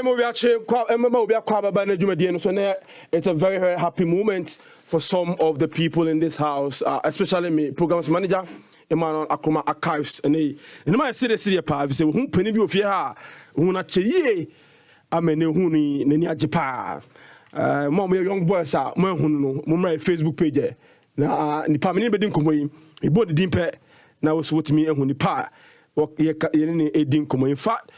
It's a very, very happy moment for some of the people in this house, especially me, programs manager, Emmanuel Akroma Archives, and my city part, say, whom penny of ya, who not ye, I mean, who ni Japan. Mom, young boys are, my Facebook page. Now, the Pamini Bedin Kumoy, he bought the dimpe, now was what me and who nipa, or ye didn't come in fact,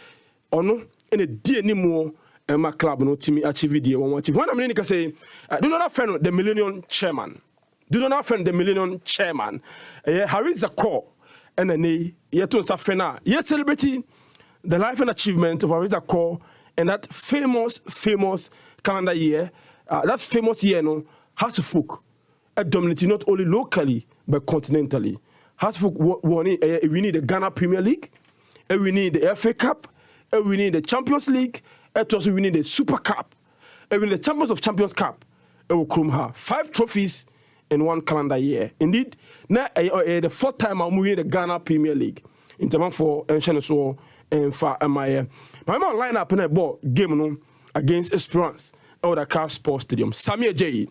or no. In a dear anymore, and my club no team achieve video one watch. One minute can say, do not offend the Millennium Chairman. Do not offend the Millennium Chairman. Harry Zakour and a yet on Safena. Yet celebrating the life and achievement of Harry Zakour and that famous calendar year. That famous year no has to folk dominating not only locally but continentally. Has folk we need the Ghana Premier League, and we need the FA Cup. We need the Champions League. Also, we need the Super Cup. We need the Champions of Champions Cup. We will 5 trophies in one calendar year. Indeed, now the 4th time I'm winning the Ghana Premier League. In terms for so and for my line up in a ball game against Esperance or the Car Sports Stadium. Samir J,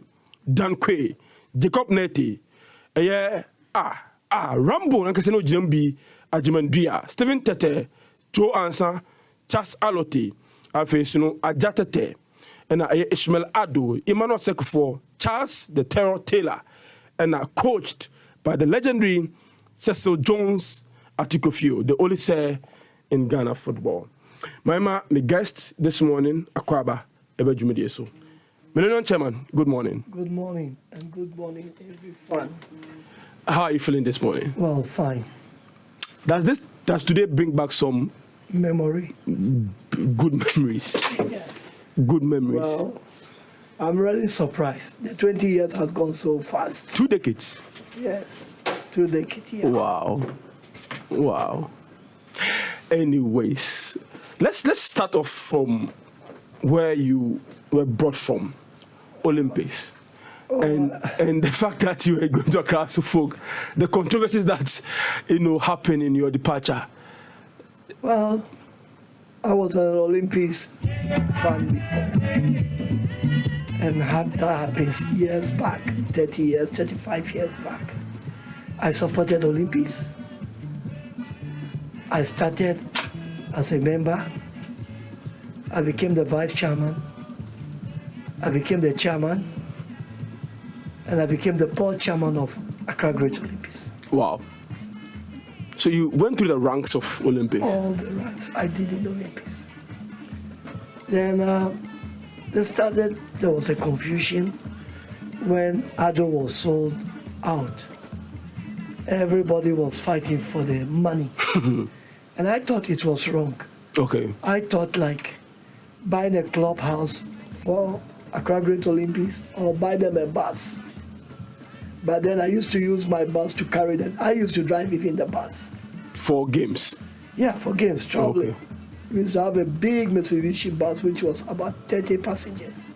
Dan Quay, Jacob Neti, Rambo, and Casino Jimbi, Ajimandria, Stephen Tete, Joe Ansa. Charles Alote, Ajatete, and Ishmael Ado, Emmanuel Zakour, Charles the Terror Taylor, and coached by the legendary Cecil Jones Atikofio, the only say in Ghana football. My guest this morning, Akwaba Ebejumedieso. Millennium Chairman, good morning. Good morning, and good morning, everyone. How are you feeling this morning? Well, fine. Does today bring back some memory? Good memories. Yes. Good memories. Well, I'm really surprised. The 20 years has gone so fast. 2 decades. Yes, 2 decades. Yeah. Wow. Anyways, let's start off from where you were brought from, Olympics. And the fact that you were going to Accra to folk, the controversies that happened in your departure. Well, I was an Olympics fan before, and that happens years back, 30 years, 35 years back. I supported Olympics. I started as a member. I became the vice chairman. I became the chairman. And I became the board chairman of Accra Great Olympics. Wow. So you went through the ranks of Olympics? All the ranks I did in Olympics. Then there was a confusion when Ado was sold out. Everybody was fighting for the money. And I thought it was wrong. Okay. I thought like buying a clubhouse for Accra Great Olympics or buy them a bus. But then I used to use my bus to carry them. I used to drive even the bus. For games? Yeah, for games, traveling. Okay. We used to have a big Mitsubishi bus which was about 30 passengers.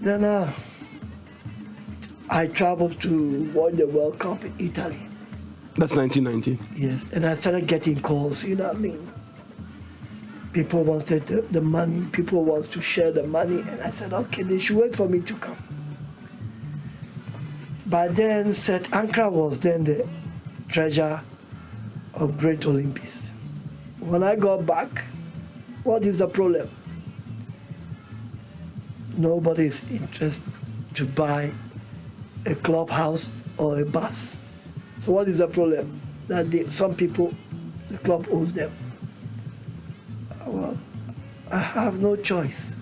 Then I traveled to watch the World Cup in Italy. That's 1990? Yes, and I started getting calls, you know what I mean? People wanted the money, people want to share the money, and I said, okay, they should wait for me to come. But then Seth Ankra was then the treasurer of Great Olympics. When I got back, what is the problem? Nobody is interested to buy a clubhouse or a bus. So what is the problem? That some people, the club owes them. Well, I have no choice.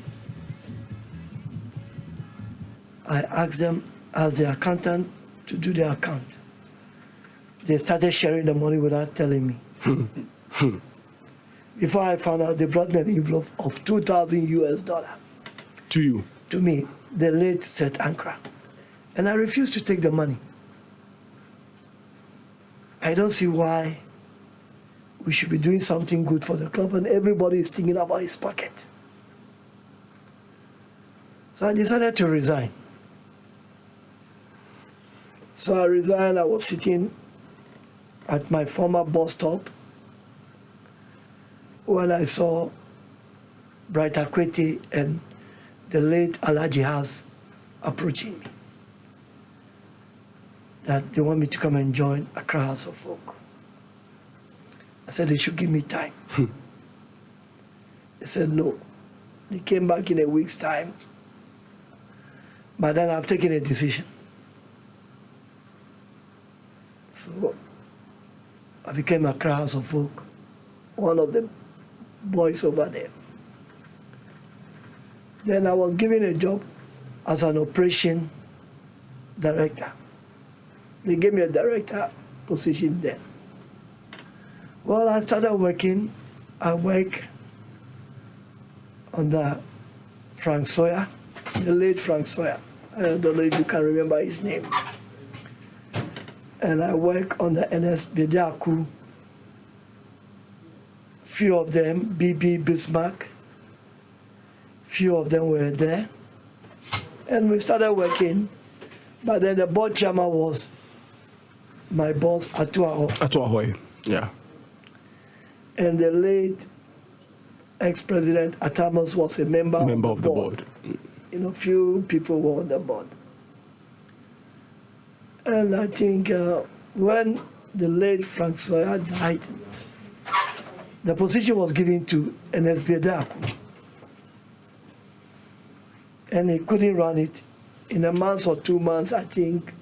I asked them as the accountant to do their account. They started sharing the money without telling me. Before I found out, they brought me an envelope of $2,000. To you? To me, the late Seth Ankra. And I refused to take the money. I don't see why we should be doing something good for the club and everybody is thinking about his pocket. So I decided to resign. So I resigned. I was sitting at my former bus stop when I saw Bright Akwete and the late Alhaji House approaching me, that they want me to come and join Accra House of Folk. I said they should give me time. They said no. They came back in a week's time. But then I've taken a decision. So I became Accra House of Folk, one of the boys over there. Then I was given a job as an operation director. They gave me a director position there. Well, I started working. I work under Frank Sawyer, the late Frank Sawyer. I don't know if you can remember his name. And I work under NS Zakour. Few of them, BB Bismarck, few of them were there. And we started working, but then the board chairman was my boss, Atuahoy, yeah. And the late ex-president Atamos was a member of the board. You know, few people were on the board. And I think when the late Frank Sawyer died, the position was given to NSB Zakour. And he couldn't run it. In a month or 2 months, I think,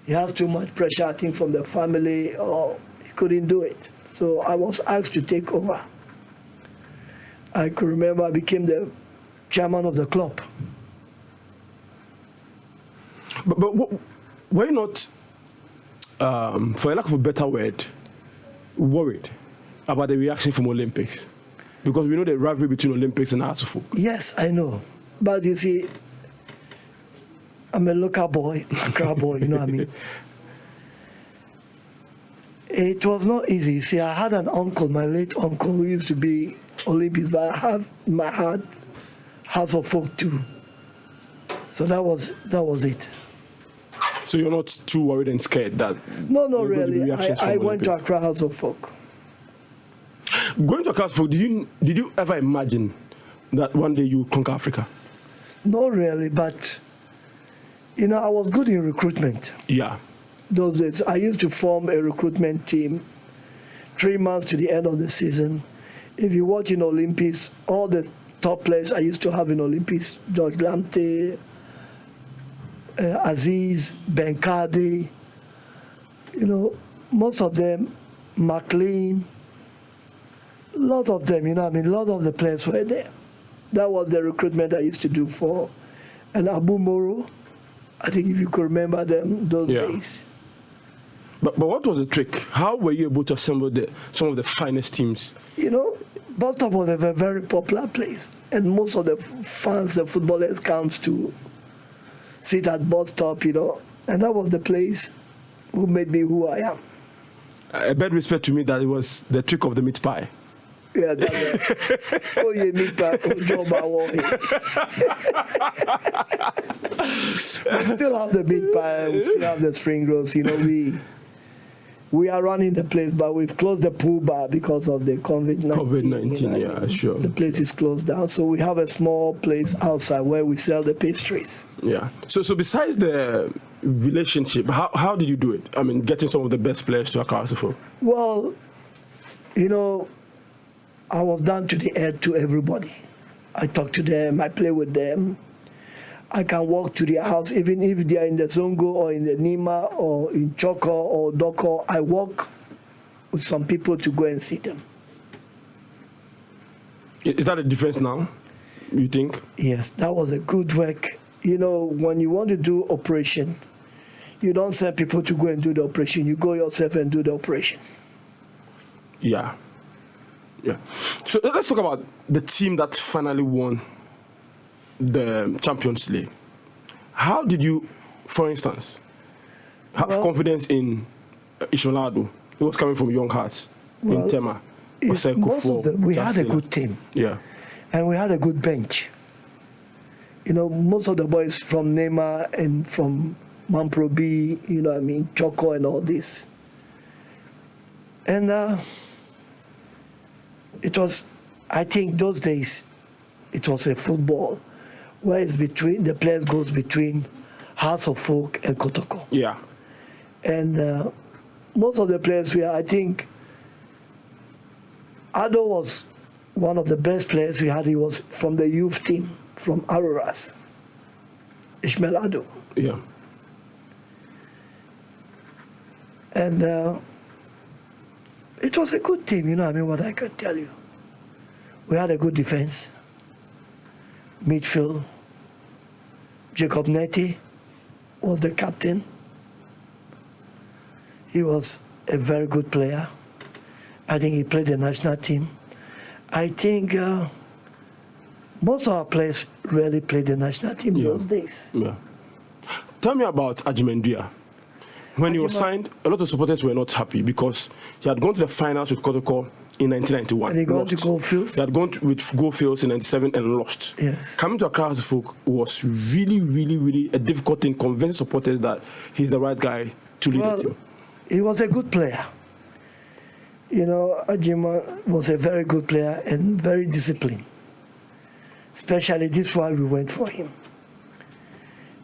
he has too much pressure, I think, from the family, or he couldn't do it. So I was asked to take over. I could remember I became the chairman of the club. But were you not, for a lack of a better word, worried about the reaction from Olympics? Because we know the rivalry between Olympics and House of Folk. Yes, I know. But you see, I'm a local boy, Accra boy, you know what I mean? It was not easy. You see, I had an uncle, my late uncle, who used to be Olympics, but I have in my heart House of Folk too. So that was it. So you're not too worried and scared that? No, not really. I went to Accra House of Folk. Going to Accra House of Folk, did you ever imagine that one day you would conquer Africa? Not really, but you know, I was good in recruitment. Yeah. Those days, I used to form a recruitment team 3 months to the end of the season. If you watch in Olympics, all the top players I used to have in Olympics, George Lamptey, Aziz, Benkadi, you know, most of them, McLean, a lot of them, you know, I mean, a lot of the players were there. That was the recruitment I used to do for, and Abu Moro, I think if you could remember them, those days. But what was the trick? How were you able to assemble some of the finest teams? You know, Boston was a very popular place, and most of the fans, the footballers, comes to sit at bus stop, you know, and that was the place who made me who I am. A bad respect to me that it was the trick of the meat pie. Yeah, that's oh, yeah, meat pie, oh, Joe We still have the meat pie, we still have the spring rolls, you know, we are running the place, but we've closed the pool bar because of the COVID-19. COVID-19, you know, yeah, sure. The place is closed down, so we have a small place outside where we sell the pastries. Yeah. So besides the relationship, how did you do it? I mean, getting some of the best players to Accra House of Folk. Well, you know, I was down to the earth to everybody. I talk to them, I play with them. I can walk to their house, even if they are in the Zongo or in the Nima or in Choko or Doko. I walk with some people to go and see them. Is that a difference now, you think? Yes, that was a good work. You know, when you want to do operation, you don't send people to go and do the operation. You go yourself and do the operation. Yeah. Yeah. So let's talk about the team that finally won the Champions League. How did you, for instance, have confidence in Ishmaelado? He was coming from Young Hearts in Tema. We had a good team. Yeah. And we had a good bench. You know, most of the boys from Nema and from Mamprobi, you know what I mean, Choco and all this. And it was, I think those days, it was a football where it's between, the players goes between Hearts of Folk and Kotoko. Yeah. And most of the players were, I think, Ado was one of the best players we had. He was from the youth team, from Aroras. Ishmael Ado. Yeah. And it was a good team, you know, I mean, what I can tell you. We had a good defense. Midfield. Jacob Netty was the captain. He was a very good player. I think he played the national team. I think most of our players really played the national team those days. Yeah. Tell me about Ajimendia. When he was signed, a lot of supporters were not happy because he had gone to the finals with Kotoko in 1991. And he got to Goldfields. He had gone with Goldfields in 97 and lost. Yes. Coming to Accra House of Folk was really a difficult thing, convincing supporters that he's the right guy to lead the team. He was a good player. You know, Ajima was a very good player and very disciplined. Especially this is why we went for him.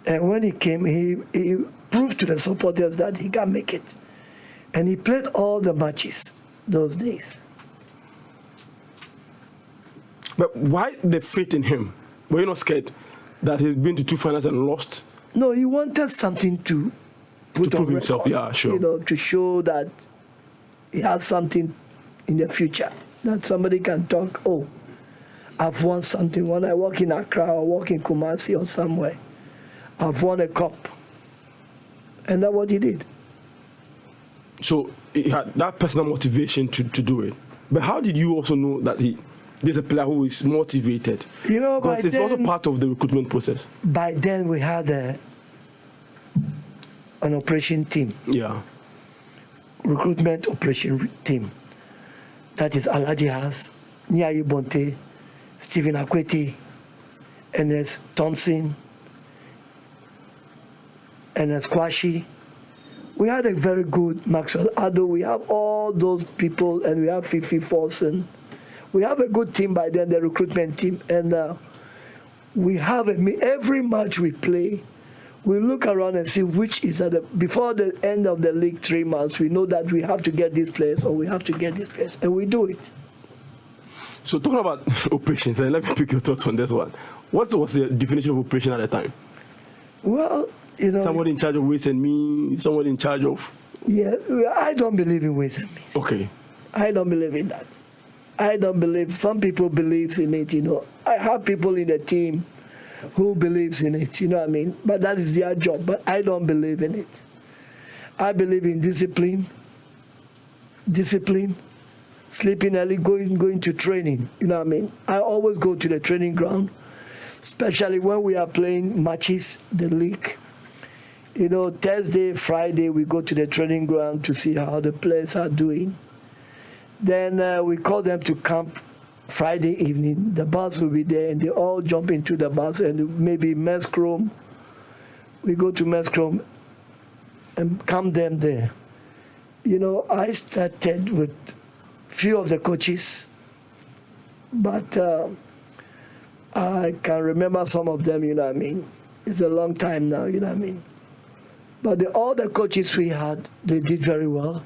And when he came, he proved to the supporters that he can make it. And he played all the matches those days. But why the faith in him? Were you not scared that he's been to 2 finals and lost? No, he wanted something to put prove on himself, record, yeah, sure. You know, to show that he has something in the future. That somebody can talk, oh, I've won something. When I walk in Accra or walk in Kumasi or somewhere, I've won a cup. And that's what he did. So he had that personal motivation to do it. But how did you also know that there's a player who is motivated? You know, because it's also part of the recruitment process. By then we had an operation team. Yeah. Recruitment operation team. That is Alaji Has, Nyayi Bonte, Stephen Akweti, Ernest Thompson, Ernest Kwashi. We had a very good Maxwell Ado. We have all those people, and we have Fifi Folson. We have a good team by then, the recruitment team. And we have every match we play, we look around and see which is before the end of the league 3 months, we know that we have to get this place or we have to get this place, and we do it. So talking about operations, and let me pick your thoughts on this one. What was the definition of operation at the time? Well, you know, somebody in charge of ways and means, somebody in charge of... Yeah, I don't believe in ways and means. Okay. I don't believe in that. I don't believe, some people believe in it, you know. I have people in the team who believes in it, you know what I mean? But that is their job, but I don't believe in it. I believe in discipline, sleeping early, going to training, you know what I mean? I always go to the training ground, especially when we are playing matches, the league. You know, Thursday, Friday, we go to the training ground to see how the players are doing. Then we call them to camp Friday evening. The bus will be there, and they all jump into the bus, and maybe Mescrom. We go to Mescrom and camp them there. You know, I started with few of the coaches, but I can remember some of them, you know what I mean? It's a long time now, you know what I mean? But all the coaches we had, they did very well.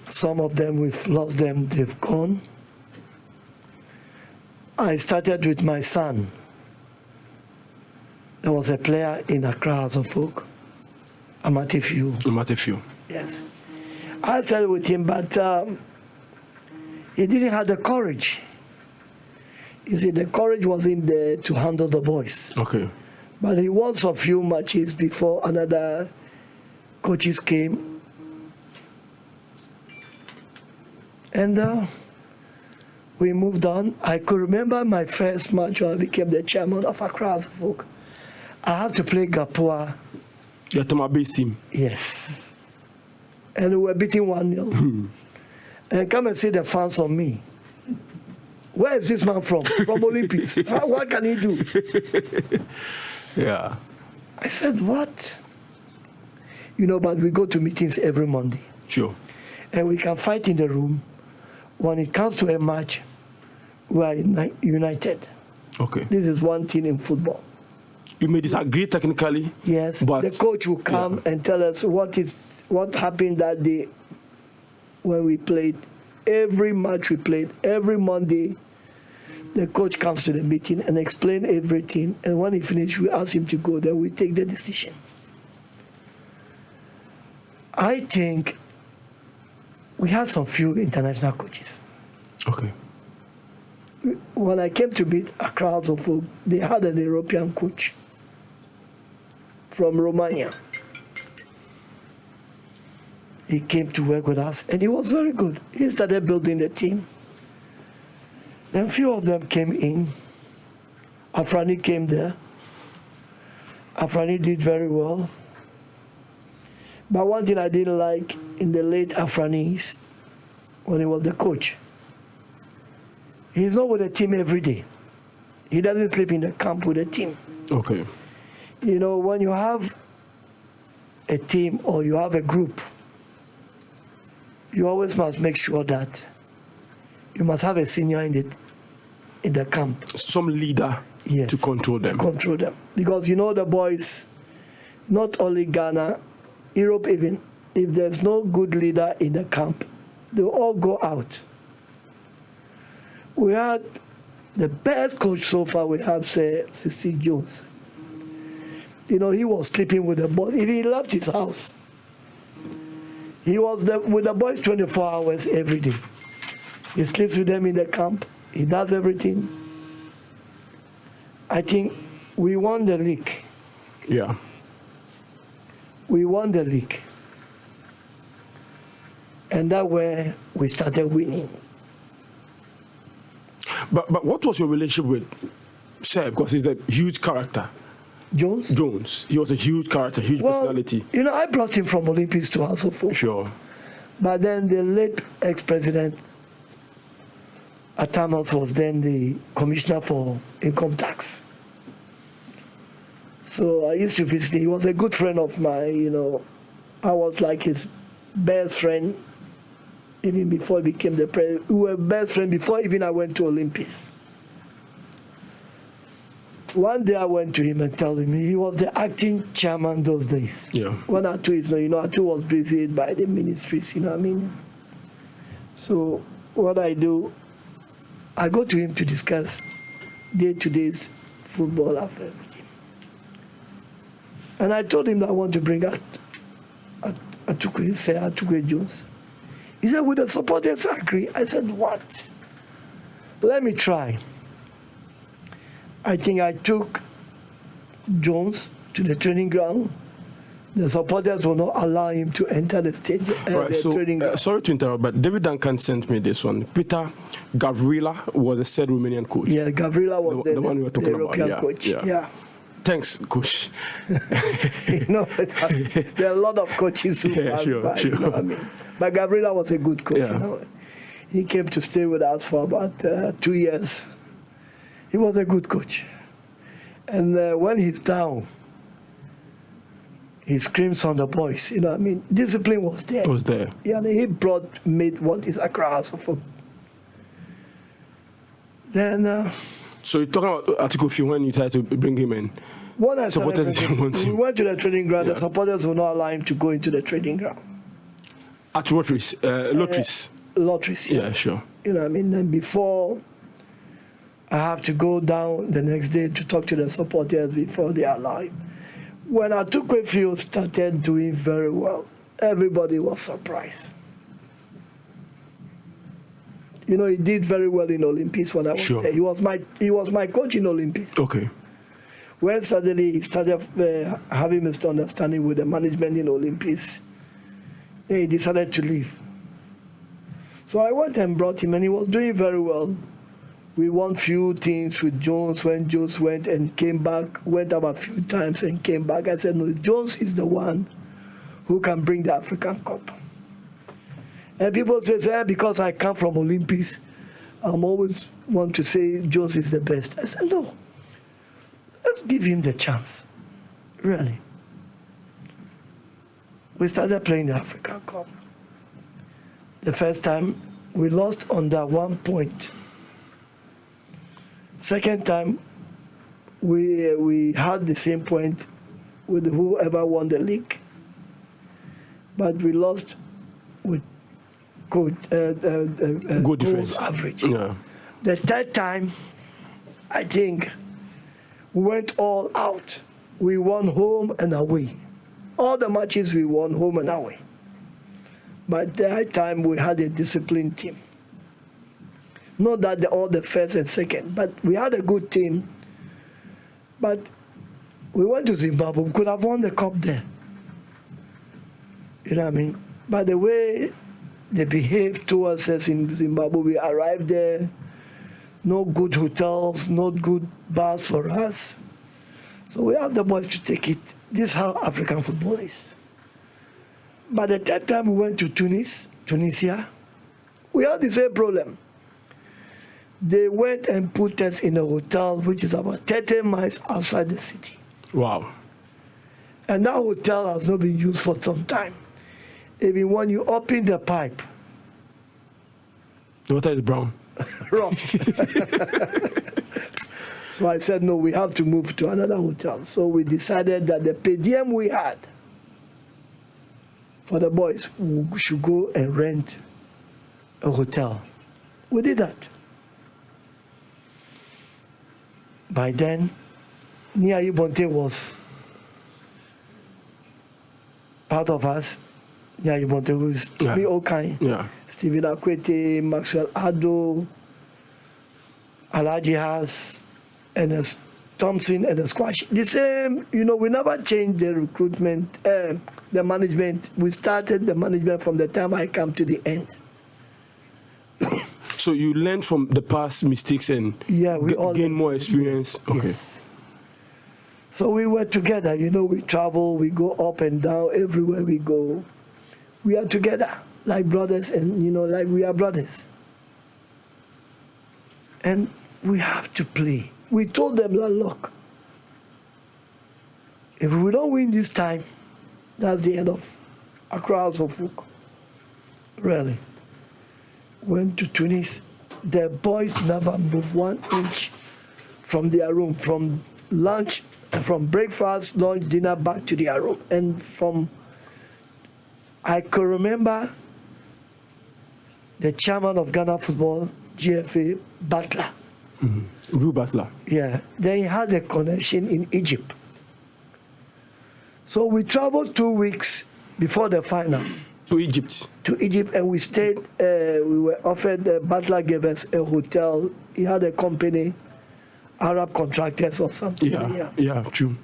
Some of them, we've lost them, they've gone. I started with my son. There was a player in Accra House of Folk, Amatefiu. Yes. I started with him, but he didn't have the courage. You see, the courage wasn't there to handle the boys. Okay. But he won a few matches before another coaches came. And we moved on. I could remember my first match when I became the chairman of Accra House of Folk. I had to play Gapua. Your Tama-based team? Yes. And we were beating 1-0. And come and see the fans on me. Where is this man from? From Olympics. What can he do? Yeah. I said, what? You know, but we go to meetings every Monday. Sure. And we can fight in the room, when it comes to a match, we are united. Okay. This is one thing in football. You may disagree technically. Yes, but the coach will come and tell us what happened that day when we played. Every match we played, every Monday, the coach comes to the meeting and explain everything. And when he finishes, we ask him to go. Then we take the decision. I think we had some few international coaches. Okay. When I came to meet Accra, they had an European coach from Romania. He came to work with us, and he was very good. He started building the team. Then a few of them came in. Afrani came there. Afrani did very well. But one thing I didn't like in the late Afrani is when he was the coach. He's not with the team every day. He doesn't sleep in the camp with the team. Okay. You know, when you have a team or you have a group, you always must make sure that you must have a senior in the camp. Some leader to control them. To control them. Because you know the boys, not only Ghana, Europe even, if there's no good leader in the camp, they'll all go out. We had the best coach so far we have, say, Sissy Jones. You know, he was sleeping with the boys. If he left his house, he was with the boys 24 hours every day. He sleeps with them in the camp. He does everything. I think we won the league. Yeah. We won the league. And that's where we started winning. But what was your relationship with Sir? Because he's a huge character. Jones? He was a huge character, huge personality. You know, I brought him from Olympics to House of Folk. Sure. But then the late ex-president, Atamos, was then the commissioner for income tax. So I used to visit him. He was a good friend of mine, you know. I was like his best friend even before he became the president. We were best friends before even I went to Olympics. One day I went to him and told him he was the acting chairman those days. Yeah. When Atu is, you know, Atu was busy by the ministries, you know what I mean? So what I do, I go to him to discuss day-to-day football affairs with him. And I told him that I want to bring out Zakour Jones. He said, with the supporters I agree. I said, what? Let me try. I think I took Jones to the training ground. The supporters will not allow him to enter the stadium. Training ground. Sorry to interrupt, but David Duncan sent me this one. Peter Gavrila was the said Romanian coach. Yeah, Gavrila was the one we were talking European about. coach. Yeah. Thanks, coach. You know, there are a lot of coaches who pass by, sure. You know what I mean? But Gavrila was a good coach, you know. He came to stay with us for about 2 years. He was a good coach. And when he's down, he screams on the boys, you know what I mean? Discipline was there. It was there. Yeah, and he made what is Accra House of Folk. Then... So you're talking about Atikofi when you tried to bring him in? When I supporters didn't want him. We went to the training ground, the supporters would not allow him to go into the training ground. At Lotteries? Lotteries, yeah, sure. You know what I mean? And before, I have to go down the next day to talk to the supporters before they allow him. When Atukwe started doing very well, everybody was surprised. You know, he did very well in Olympics when I was there. He was my coach in Olympics. Okay. When suddenly he started having misunderstanding with the management in Olympics, he decided to leave. So I went and brought him, and he was doing very well. We won few things with Jones when Jones went and came back, went up a few times and came back. I said, no, Jones is the one who can bring the African Cup. And people say, because I come from Olympics, I'm always want to say Jones is the best. I said, no, let's give him the chance, really. We started playing the African Cup. The first time, We lost on that 1 point. Second time, we had the same point with whoever won the league, but we lost with good defense average. Yeah. The third time, I think, we went all out. We won home and away. All the matches we won home and away. But that time we had a disciplined team. Not that all the first and second, but we had a good team. But we went to Zimbabwe. We could have won the cup there. You know what I mean? By the way they behaved towards us in Zimbabwe, we arrived there, no good hotels, not good bars for us. So we asked the boys to take it. This is how African football is. But at that time we went to Tunisia, we had the same problem. They went and put us in a hotel which is about 30 miles outside the city. Wow. And that hotel has not been used for some time. Even when you open the pipe, the water is brown. Rust. So I said, no, we have to move to another hotel. So we decided that the per diem we had for the boys, we should go and rent a hotel. We did that. By then, Nia Ibonte was part of us. Nia Ibonte, who is to me Okai, Stephen Akwete, Maxwell Addo, Alaji Haas, and Thompson and the squash. The same, we never changed the recruitment, the management. We started the management from the time I come to the end. So you learned from the past mistakes and gain more experience? Yes, okay. Yes. So we were together, we travel, we go up and down, everywhere we go. We are together, like brothers, and, like we are brothers. And we have to play. We told them, look, if we don't win this time, that's the end of Accra House of Folk. Really. Went to Tunis. The boys never moved 1 inch from their room, from lunch, from breakfast, lunch, dinner, back to their room. And I could remember the chairman of Ghana Football, GFA, Butler. Mm-hmm. Rue Butler. Yeah, they had a connection in Egypt. So we traveled 2 weeks before the final. To Egypt? To Egypt, and we stayed, we were offered, Butler gave us a hotel. He had a company, Arab Contractors or something. Yeah, true.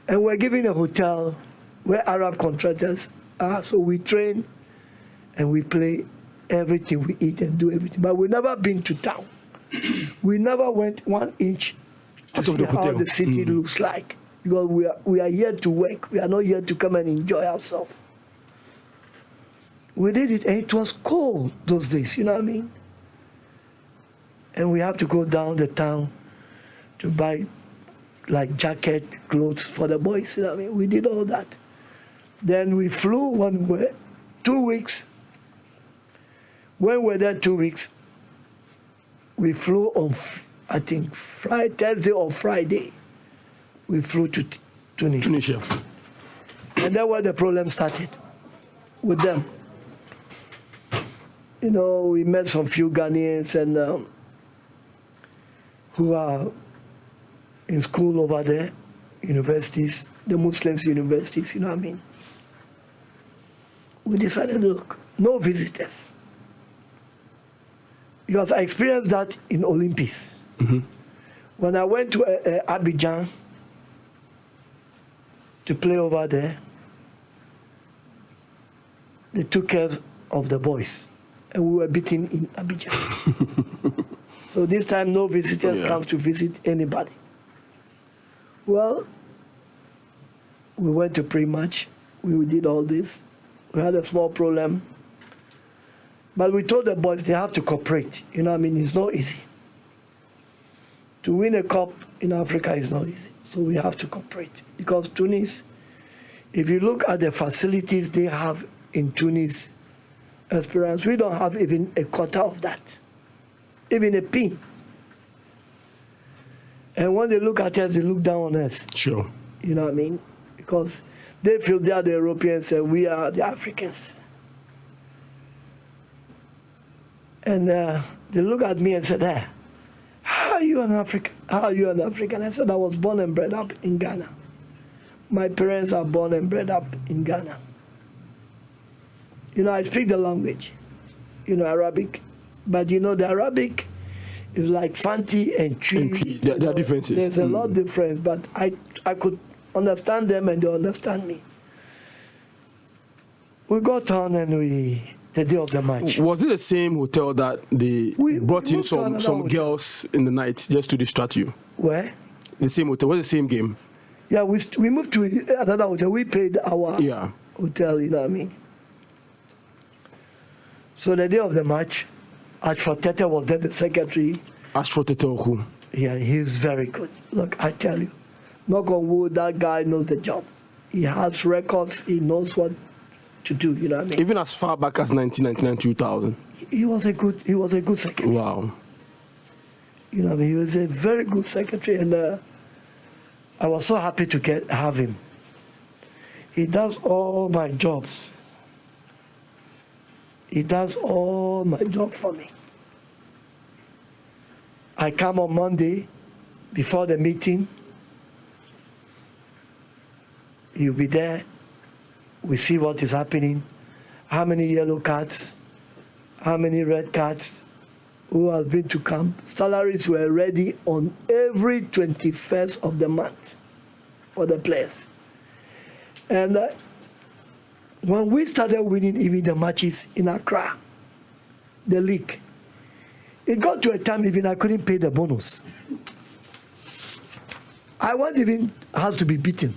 And we're given a hotel where Arab contractors are. So we train and we play everything, we eat and do everything. But we've never been to town. We never went 1 inch to see how the city looks like. Because we are here to work. We are not here to come and enjoy ourselves. We did it, and it was cold those days, you know what I mean? And we have to go down the town to buy, like, jacket, clothes for the boys, you know what I mean? We did all that. Then we flew 2 weeks. When we were there 2 weeks, we flew on, I think, Thursday or Friday. We flew to Tunisia. And that's where the problem started with them. We met some few Ghanaians and who are in school over there, universities, the Muslims universities, you know what I mean? We decided, look, no visitors. Because I experienced that in Olympics. Mm-hmm. When I went to Abidjan to play over there, they took care of the boys. And we were beaten in Abidjan. So this time no visitors come to visit anybody. Well, we went to pre-match. We did all this. We had a small problem. But we told the boys they have to cooperate. You know what I mean? It's not easy. To win a cup in Africa is not easy. So we have to cooperate. Because Tunis, if you look at the facilities they have in Tunis, experience. We don't have even a quarter of that, even a pin. And when they look at us, they look down on us. Sure. You know what I mean? Because they feel they are the Europeans and we are the Africans. And they look at me and said, how are you an African? How are you an African? I said, I was born and bred up in Ghana. My parents are born and bred up in Ghana. You know, I speak the language, you know, Arabic. But you know, the Arabic is like Fanti and Twi. There are differences. There's a lot of difference, but I could understand them and they understand me. We got on and the day of the match. Was it the same hotel that they brought in some girls in the night just to distract you? Where? The same hotel. Was it the same game? Yeah, we moved to another hotel. We paid our hotel, you know what I mean? So the day of the match, Ashford Tete was then the secretary. Ashford Tete who? Yeah, he's very good. Look, I tell you, knock on wood, that guy knows the job. He has records. He knows what to do. You know what I mean? Even as far back as 1999, 2000. He was a good secretary. Wow. You know what I mean? He was a very good secretary, and I was so happy to have him. He does all my jobs. He does all my job for me. I come on Monday before the meeting. You'll be there. We see what is happening. How many yellow cards? How many red cards? Who has been to camp? Salaries were ready on every 21st of the month for the players. And when we started winning even the matches in Accra, the league, it got to a time even I couldn't pay the bonus. I want even has to be beaten.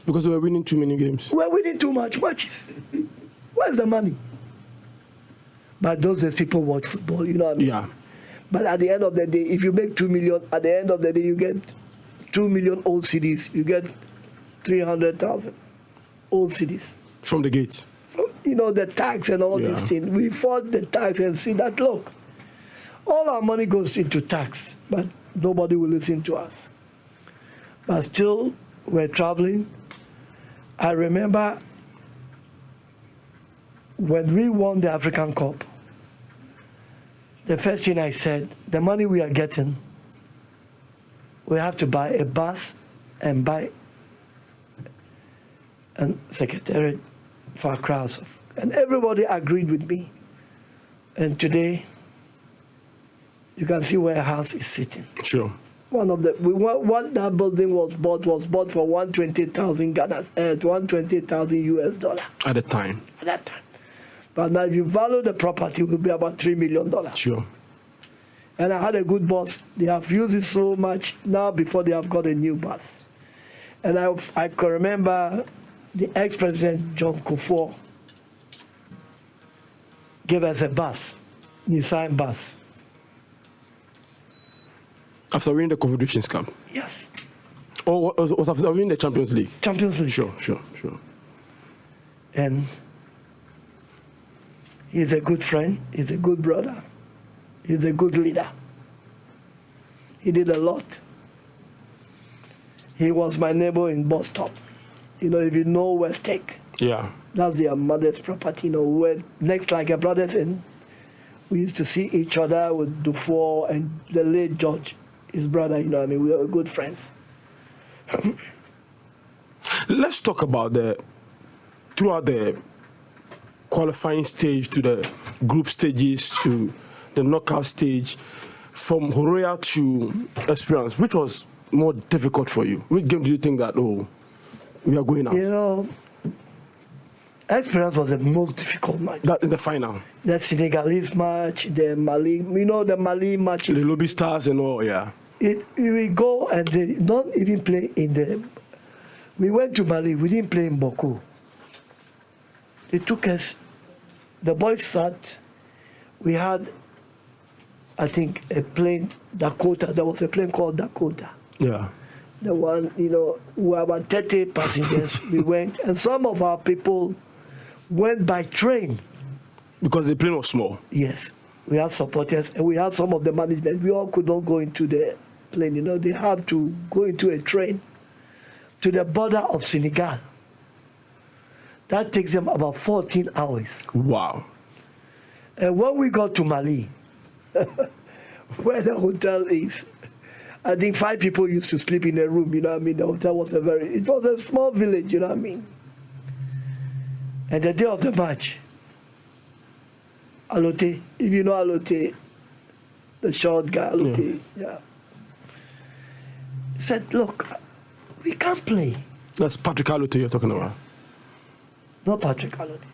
Because we were winning too many games. We were winning too much matches. Where's the money? But those days people watch football, you know what I mean? Yeah. But at the end of the day, if you make 2 million, at the end of the day you get 2 million old CDs. You get 300,000 old CDs. From the gates. You know, the tax and all these things. We fought the tax and see that, look, all our money goes into tax, but nobody will listen to us. But still, we're traveling. I remember when we won the African Cup, the first thing I said, the money we are getting, we have to buy a bus and buy a secretariat for our crowds. And everybody agreed with me. And today, you can see where our house is sitting. Sure. What that building was bought for 120,000 Ghana, 120,000 US dollar. At the time. At that time. But now if you value the property, it will be about $3 million. Sure. And I had a good boss. They have used it so much now before they have got a new bus. And I can remember the ex-president, John Kufuor, gave us a bus, Nissan bus. After winning the Confederations Cup? Yes. Or was after winning the Champions League? Champions League. Sure. And he's a good friend, he's a good brother, he's a good leader. He did a lot. He was my neighbor in bus stop. You know, if you know West Tech. Yeah. That's their mother's property, you know, we're next like a brothers, and we used to see each other with Dufour and the late George, his brother, you know what I mean, we were good friends. Let's talk about throughout the qualifying stage to the group stages to the knockout stage, from Horoya to Experience, which was more difficult for you? Which game do you think that, we are going out? You know, Experience was the most difficult match. That in the final? The Senegalese match, the Mali, you know, the Mali match. The Lobby Stars and all, yeah. We go and they don't even play in the... We went to Mali, we didn't play in Boko. They took us, the boys sat, we had, I think, a plane, Dakota. There was a plane called Dakota. Yeah. The one, you know, we were about 30 passengers. We went, and some of our people went by train Because the plane was small. Yes. We had supporters and we had some of the management. We all could not go into the plane. You know, they had to go into a train to the border of Senegal. That takes them about 14 hours. Wow. And when we got to Mali, where the hotel is, I think 5 people used to sleep in a room, you know what I mean? The hotel was it was a small village, you know what I mean? And the day of the match, Alote, if you know Alote, the short guy, Alote, yeah. Said, look, we can't play. That's Patrick Alote you're talking about? Not Patrick Alote.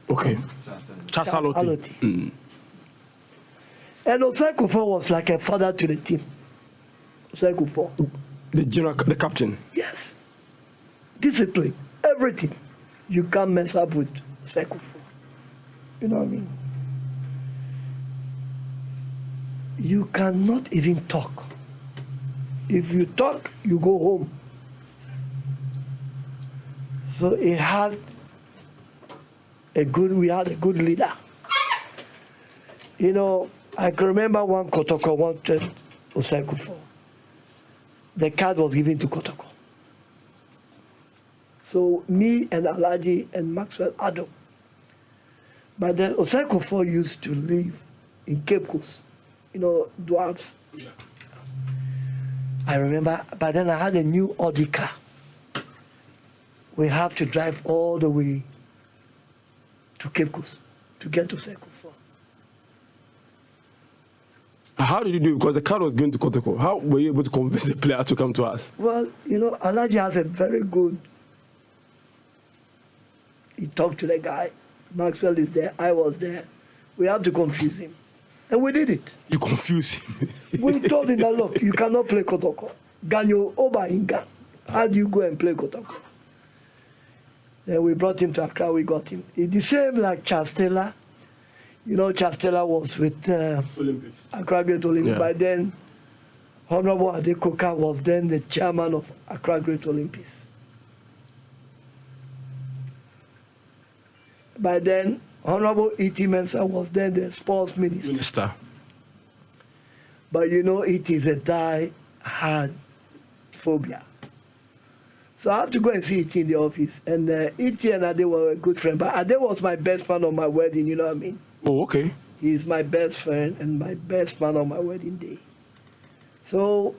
Okay. Charles Alote. And Zakour was like a father to the team. Zakour. The captain? Yes. Discipline, everything. You can't mess up with Zakour. You know what I mean? You cannot even talk. If you talk, you go home. So we had a good leader. You know, I can remember one Kotoko wanted Zakour. The card was given to Kotoko. So me and Alaji and Maxwell Adam. But then Zakour used to live in Cape Coast, you know, dwarfs. Yeah. I remember, but then I had a new Audi car. We have to drive all the way to Cape Coast to get to Zakour. How did you do it? Because the car was going to Kotoko. How were you able to convince the player to come to us? Well, you know, Alaji has a very good... He talked to the guy. Maxwell is there. I was there. We have to confuse him. And we did it. You confused him? We told him that, look, you cannot play Kotoko. Ganyo Oba Inga. How do you go and play Kotoko? Then we brought him to Accra. We got him. It's the same like Chastela. You know, Chastela was with Olympics. Accra Great Olympics. Yeah. By then, Honorable Adekoka was then the chairman of Accra Great Olympics. By then, Honorable E.T. Mensah was then the sports minister. But you know, it is a die-hard phobia. So I had to go and see E.T. in the office. And E.T. and Ade were a good friend. But Ade was my best man on my wedding, you know what I mean? Oh, okay. He's my best friend and my best man on my wedding day. So,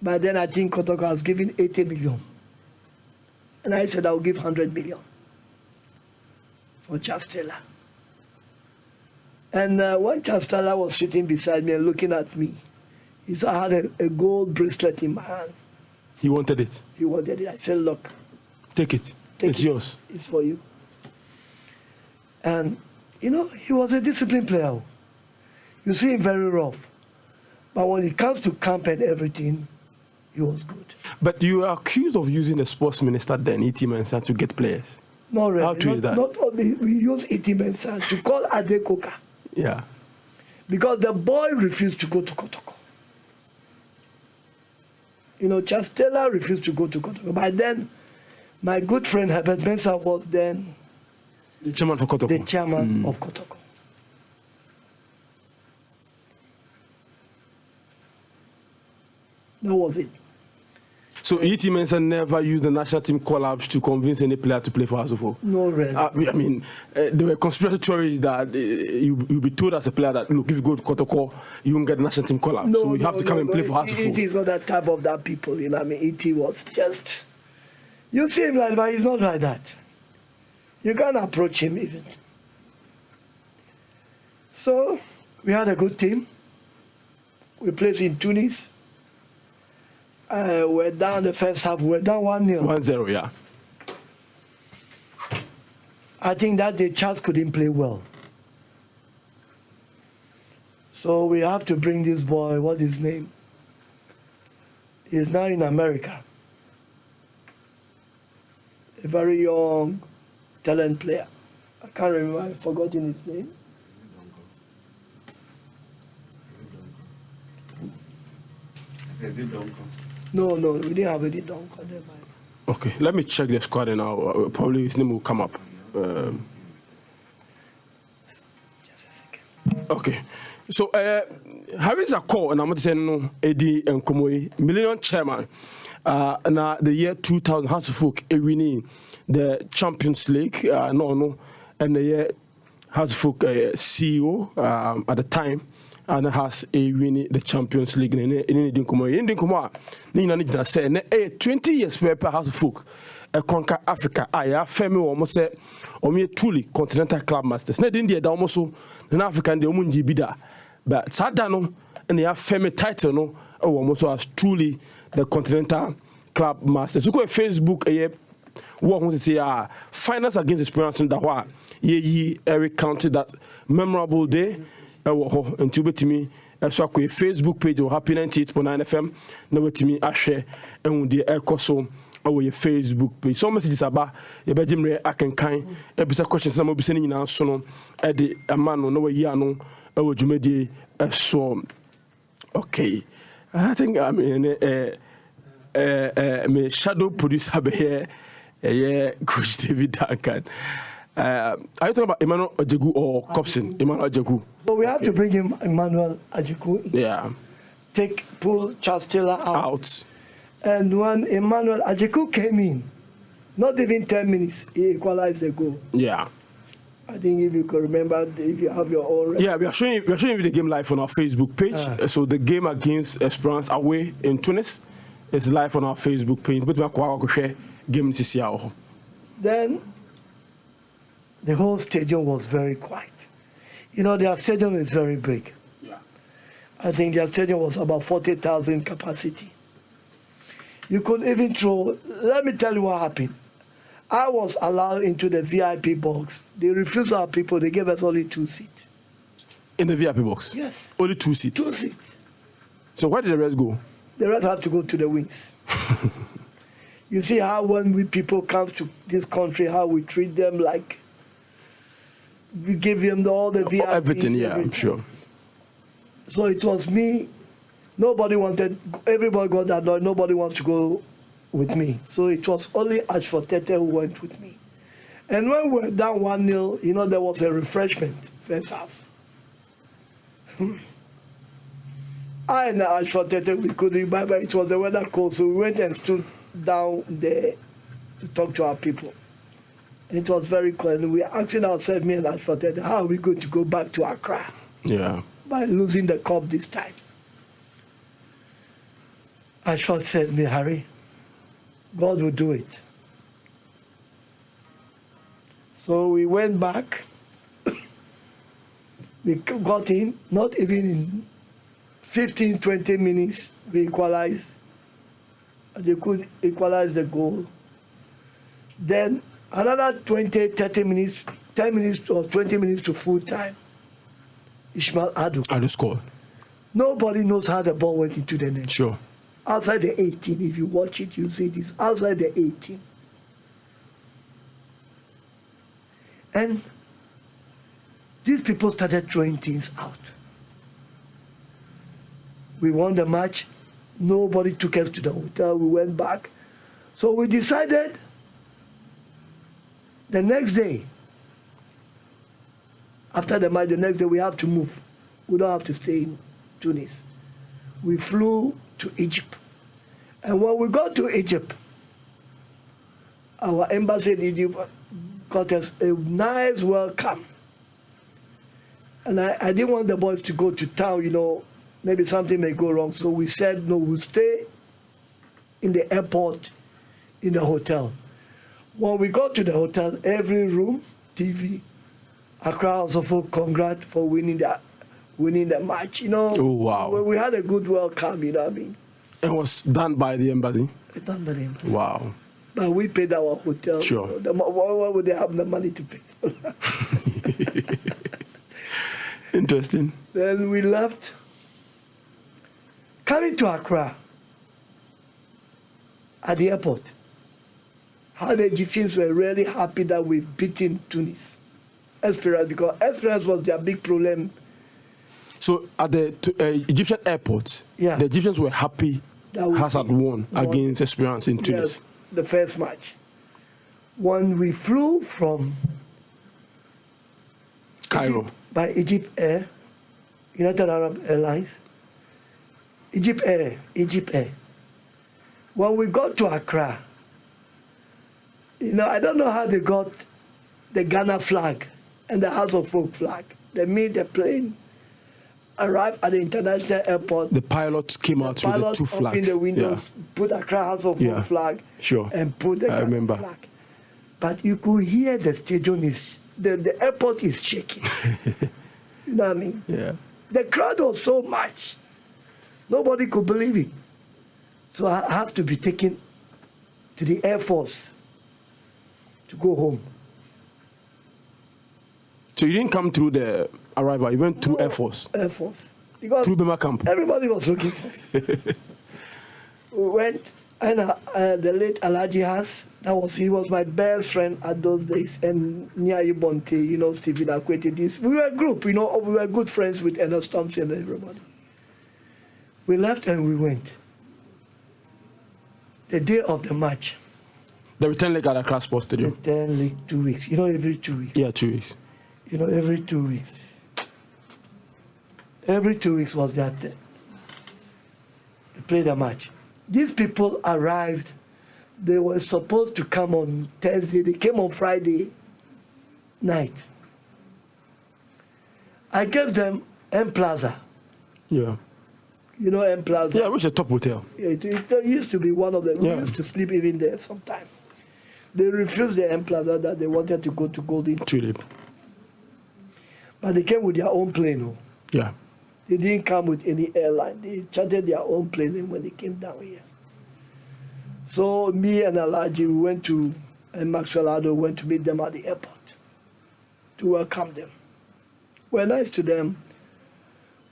by then I think Kotoko was giving 80 million. And I said, I'll give 100 million for Chastela. And when Chastela was sitting beside me and looking at me, he said, I had a gold bracelet in my hand. He wanted it? He wanted it. I said, look. Take it. It's yours. It's for you. And, you know, he was a disciplined player. You see him very rough. But when it comes to camp and everything, he was good. But you are accused of using the sports minister then, E.T. Mensah, to get players. Not really. How true is that? Not only we use E.T. Mensah to call Adekoka. Yeah. Because the boy refused to go to Kotoko. You know, Chastela refused to go to Kotoko. By then, my good friend Herbert Mensah was then the chairman for Kotoko. The chairman of Kotoko. That was it. So E.T. Mensah never used the national team call-ups to convince any player to play for Asofo? No, really. I mean, there were conspiracy theories that you'll be told as a player that, look, if you go to Kotoko, you won't get the national team call-up. So you have to come and play for Asofo. E.T. is not that type of that people, you know what I mean? E.T. was just... You see him like that, but he's not like that. You can't approach him even. So, we had a good team. We played in Tunis. We're down the first half. We're down 1-0. 1-0, yeah. I think that day Charles couldn't play well. So we have to bring this boy, what's his name? He's now in America. A very young talent player. I can't remember, I've forgotten his name. No, we didn't have any Duncan. Okay, let me check the squad and probably his name will come up. Okay. So, Harry Zakour, and I'm going to say no, Eddie and Komoy, Millennium Chairman. Now, the year 2000, House of Folk, winning the Champions League, and the year House of Folk CEO at the time, and has a winning the Champions League in Indian Komoy. Indian Komoy, Nina say, 20 years per House of Folk. Conquer Africa, Femi almost say, or me truly continental club masters. Not India, almost so, an African, the Omunji Bida. But Sadano, and they have Femi title, no, almost as truly the continental club masters. You go to Facebook, what want to say, finance against experience in Dawa, Eric County, that memorable day, and to be to me. So, a Facebook page or Happy 98.9 FM, no to me, I share, and with the echo our Facebook page. Some messages about your bedroom. I can kind. Episode questions. Some will be sending in so at the man no year no. Our Jumedi so okay. I think I mean me shadow producer here. Yeah, Coach David Duncan. Are you talking about Emmanuel Ajeku or Cobson? Emmanuel Ajeku. So we have to bring him Emmanuel Ajeku. Yeah. Pull Charles Taylor out. And when Emmanuel Ajeku came in, not even 10 minutes, he equalized the goal. Yeah. I think if you can remember, if you have your own. Yeah, we are showing you the game live on our Facebook page. So the game against Esperance away in Tunis is live on our Facebook page. But we share game this year. Then the whole stadium was very quiet. You know, their stadium is very big. Yeah. I think their stadium was about 40,000 capacity. You could even throw, let me tell you what happened. I was allowed into the VIP box. They refused our people, they gave us only 2 seats. In the VIP box? Yes. Only 2 seats? 2 seats. So where did the rest go? The rest had to go to the wings. You see how when people come to this country, how we treat them like we give them all the VIP. Everything, yeah, I'm sure. So it was me. Nobody wanted, everybody got annoyed, nobody wants to go with me. So it was only Ashford Tete who went with me. And when we were down 1-0, you know, there was a refreshment, first half. I and Ashford Tete, we couldn't buy, but it was the weather cold, so we went and stood down there to talk to our people. And it was very cold, and we were asking ourselves, me and Ashford Tete, how are we going to go back to Accra? Yeah. By losing the cup this time. Ashford said to me, Harry, God will do it. So we went back. We got in, not even in 15, 20 minutes, we equalized. They could equalize the goal. Then another 20, 30 minutes, 10 minutes or 20 minutes to full time. Ishmael Adu scored. Nobody knows how the ball went into the net. Sure. Outside the 18, if you watch it, you see this. Outside the 18. And these people started throwing things out. We won the match. Nobody took us to the hotel. We went back. So we decided the next day, after the match, the next day we have to move. We don't have to stay in Tunis. We flew to Egypt. And when we got to Egypt, our embassy in Egypt got us a nice welcome. And I didn't want the boys to go to town, you know, maybe something may go wrong. So we said, no, we'll stay in the airport, in the hotel. When we got to the hotel, every room, TV, Accra also for congrats for winning the match, you know. Oh, wow. We had a good welcome, you know what I mean. It was done by the embassy? It's done by the embassy. Wow. But we paid our hotel. Sure. Why would they have the money to pay? Interesting. Then we left. Coming to Accra, at the airport, how the Egyptians were really happy that we've beaten Tunis. Esperance, because Esperance was their big problem. So at the Egyptian airport, yeah, the Egyptians were happy that Hazard won against Esperance in Tunis. Yes, the first match. When we flew from Cairo by Egypt Air United Arab Airlines, Egypt Air. When we got to Accra, I don't know how they got the Ghana flag and the House of Folk flag. They made the plane arrive at the international airport. The pilots came out with the two flags. Opened the windows, put Accra House of Folk flag, and put the Ghana flag. But you could hear the stadium the airport is shaking. You know what I mean? Yeah. The crowd was so much. Nobody could believe it. So I have to be taken to the Air Force to go home. So you didn't come through the arrival, you went through Air Force? Air Force. Because through Bema Camp? Everybody was looking for me. We went, and the late Alhaji Has, he was my best friend at those days, and Nyai Bonte, Stephen Akwete, we were a group, we were good friends with Ernest Thompson and everybody. We left and we went. The day of the match. The return leg at Accra Sports Stadium? Return leg 2 weeks. Every 2 weeks. Yeah, 2 weeks. Every 2 weeks. Every 2 weeks was that day. They played a match. These people arrived. They were supposed to come on Thursday. They came on Friday night. I gave them M Plaza. Yeah. M Plaza? Yeah, which is a top hotel. Yeah, it used to be one of them. We used to sleep even there sometimes. They refused the M Plaza that they wanted to go to Golden Tulip. But they came with their own plane. Yeah. They didn't come with any airline. They chartered their own plane when they came down here. So me and Alhaji, and Maxwell Ado went to meet them at the airport to welcome them. We're nice to them.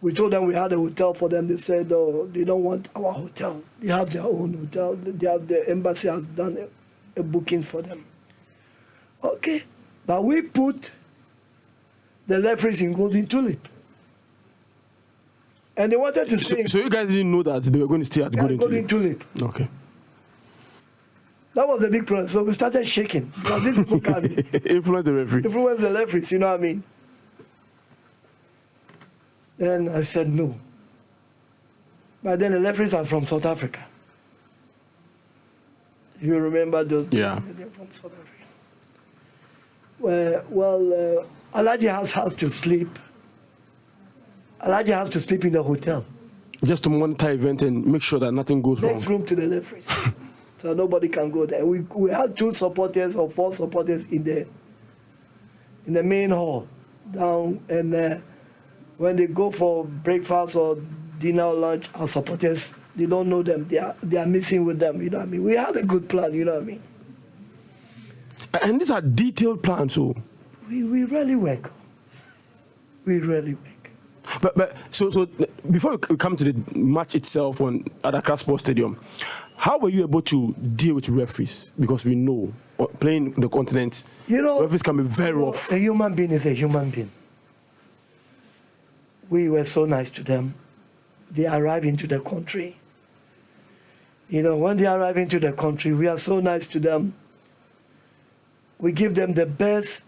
We told them we had a hotel for them. They said, oh, they don't want our hotel. They have their own hotel. The embassy has done a booking for them. Okay. But we put the referees in Golden Tulip. And they wanted to stay. So you guys didn't know that they were going to stay at Golden Tulip? Okay. That was the big problem. So we started shaking. Because these people can influence the referee. Influence the referees, you know what I mean? Then I said no. But then the referees are from South Africa. You remember those? Yeah. They're from South Africa. Well, Alhaji has to sleep. Alhaji has to sleep in the hotel. Just to monitor event and make sure that nothing goes wrong. Next room to the referees. So nobody can go there. We had 2 supporters or 4 supporters in the main hall down, and when they go for breakfast or dinner or lunch, our supporters, they don't know them. They are missing with them, you know what I mean? We had a good plan, you know what I mean? And these are detailed plans, so we really work. We really work. But so before we come to the match itself at Accra Sports Stadium, how were you able to deal with referees? Because we know playing the continent, referees can be very rough. A human being is a human being. We were so nice to them. They arrive into the country. When they arrive into the country, we are so nice to them. We give them the best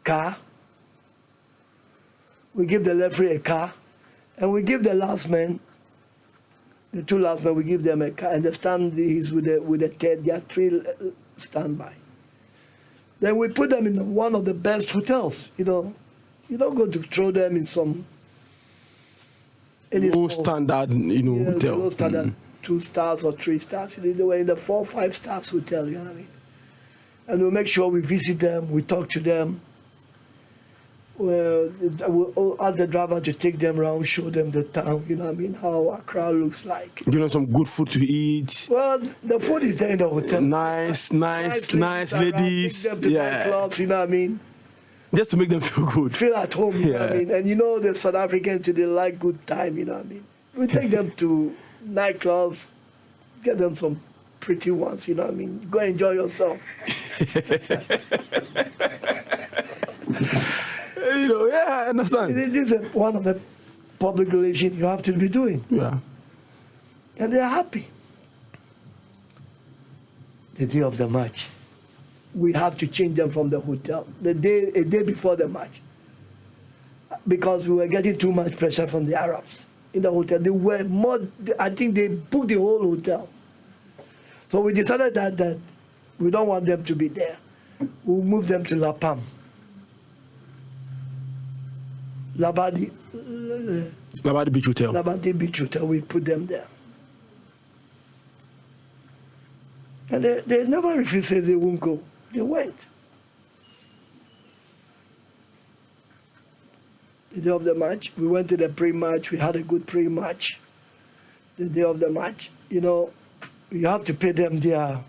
car. We give the referee a car. And we give the last man, the 2 last men, we give them a car. And the stand is with the third. There are 3 standby. Then we put them in one of the best hotels, You don't go to throw them in some low standard, hotel. Low standard, 2 stars or 3 stars. They were in the 4, 5 stars hotel. You know what I mean? And we make sure we visit them, we talk to them. We'll ask the driver to take them around, show them the town. You know what I mean? How Accra looks like. Some good food to eat. Well, the food is there in the hotel. Nice ladies. Take them to nightclubs. You know what I mean? Just to make them feel good. Feel at home, you know what I mean? And the South Africans, they like good time, you know what I mean? We take them to nightclubs, get them some pretty ones, you know what I mean? Go enjoy yourself. I understand. This is one of the public relations you have to be doing. Yeah. And they're happy. The day of the match, we have to change them from the hotel. A day before the match. because we were getting too much pressure from the Arabs in the hotel. They were more, I think they booked the whole hotel. So we decided that we don't want them to be there. We'll move them to La Palm. Labadi Beach Hotel. Labadi Beach Hotel, we put them there. And they never refused to say they won't go. They went. The day of the match, we went to the pre-match. We had a good pre-match. The day of the match, you have to pay them their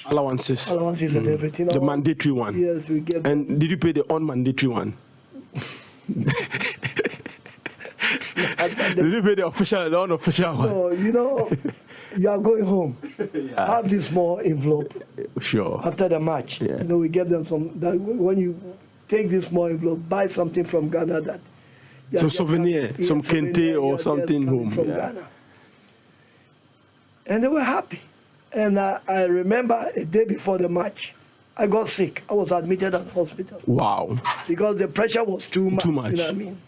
allowances and everything. The mandatory one. Yes, we get. And did you pay the unmandatory one? Did you pay the official and the unofficial one? No, you are going home. Yeah. Have this small envelope. Sure. After the match, Yeah. we give them some. When you take this small envelope, buy something from Ghana that. So souvenir, some kente or something home. From Ghana. And they were happy. And I remember a day before the match, I got sick. I was admitted at the hospital. Wow. Because the pressure was too much. Too much. You know what I mean?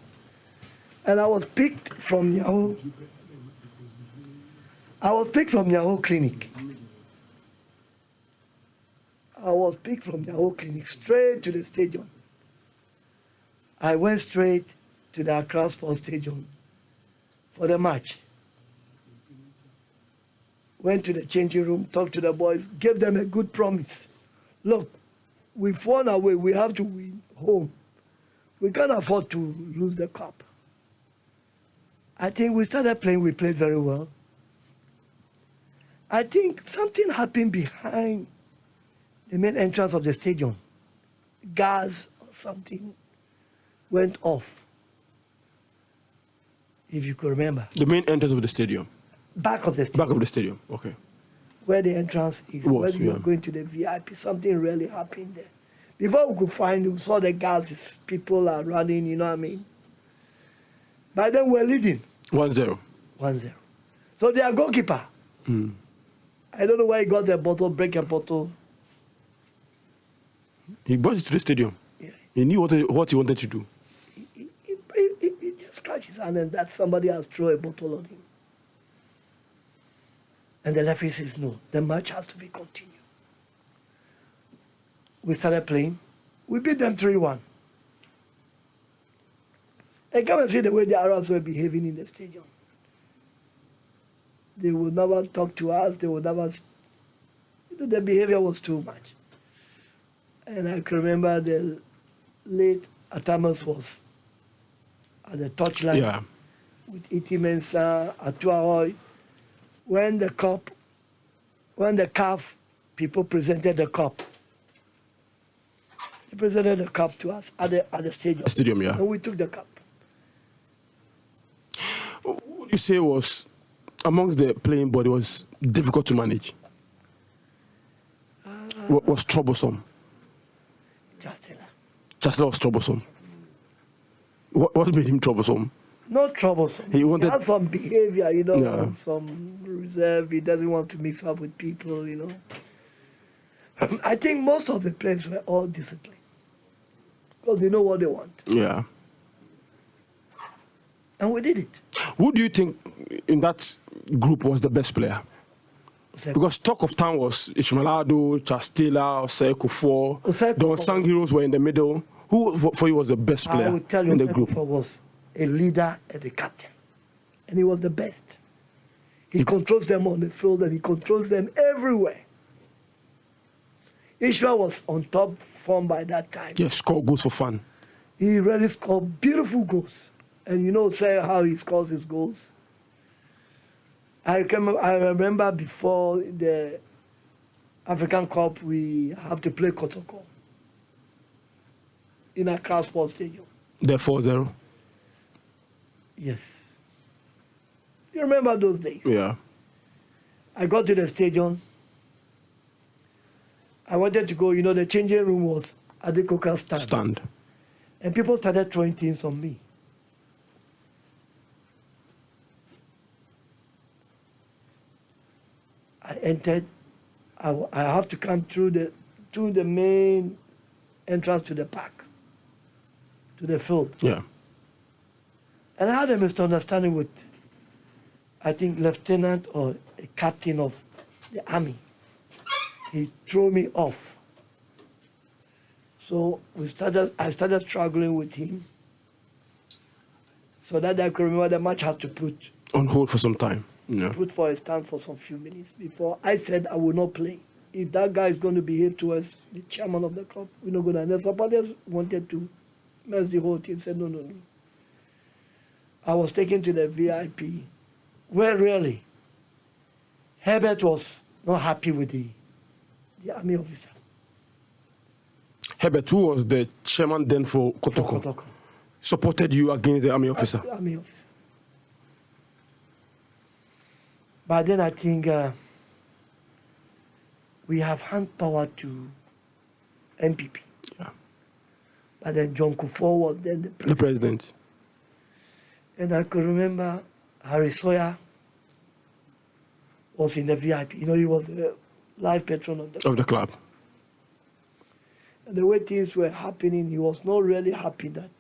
And I was picked from Yahoo. Clinic. I was picked from Yahoo Clinic straight to the stadium. I went straight to the Accra Sports Stadium for the match. Went to the changing room, talked to the boys, gave them a good promise. Look, we've won away, we have to win home. We can't afford to lose the cup. I think we started playing, we played very well. I think something happened behind the main entrance of the stadium. Gas or something went off, if you could remember. The main entrance of the stadium? Back of the stadium. Back of the stadium, okay. Where the entrance is, where you're going to the VIP, something really happened there. Before we could find it, we saw the gases, people are running, you know what I mean? By then we're leading. 1-0. 1-0. So their goalkeeper, I don't know where he got the bottle, break a bottle. He brought it to the stadium. Yeah. He knew what he wanted to do. He just scratched his hand and that somebody has thrown a bottle on him. And the referee says, no, the match has to be continued. We started playing. We beat them 3-1. And come and see the way the Arabs were behaving in the stadium. They would never talk to us. They would never... the behavior was too much. And I can remember the late Atamas was at the touchline with Iti Mensah, Atuahoy. When the CAF people presented the cup, they presented the cup to us at the stadium. Stadium, yeah. And we took the cup. What would you say was, amongst the playing body, was difficult to manage? Was troublesome? Justila was troublesome. What made him troublesome? Not troublesome. He had some behavior, some reserve. He doesn't want to mix up with people, I think most of the players were all disciplined because they know what they want. Yeah. And we did it. Who do you think in that group was the best player? Because talk of town was Ishmaelado, Chastela, Zakour. The unsung heroes were in the middle. Who for you was the best player I would tell you in the group? Zakour was a leader and a captain. And he was the best. He controls them on the field and he controls them everywhere. Ishmael was on top form by that time. Yeah, score goals for fun. He really scored beautiful goals. And say how he scores his goals. I remember before the African Cup, we have to play Kotoko in Accra Sports Stadium. The 4-0? Yes. You remember those days? Yeah. I got to the stadium. I wanted to go, the changing room was at the Coca stand. And people started throwing things on me. I entered. I have to come through the main entrance to the park, to the field. Yeah. And I had a misunderstanding with, I think, lieutenant or a captain of the army. He threw me off. So I started struggling with him. So that I could remember the match had to put on hold for some time. Yeah. Put for a stand for some few minutes before I said I will not play. If that guy is going to behave towards the chairman of the club, we're not going to. And the supporters wanted to mess the whole team. Said no. I was taken to the VIP, where really Herbert was not happy with the army officer. Herbert, who was the chairman then for Kotoko, supported you against the army officer? Army officer. But then I think we have hand power to MPP. Yeah. But then John Kufuor was then the president. And I could remember Harry Sawyer was in the VIP. You know, he was the life patron of the club. And the way things were happening, he was not really happy that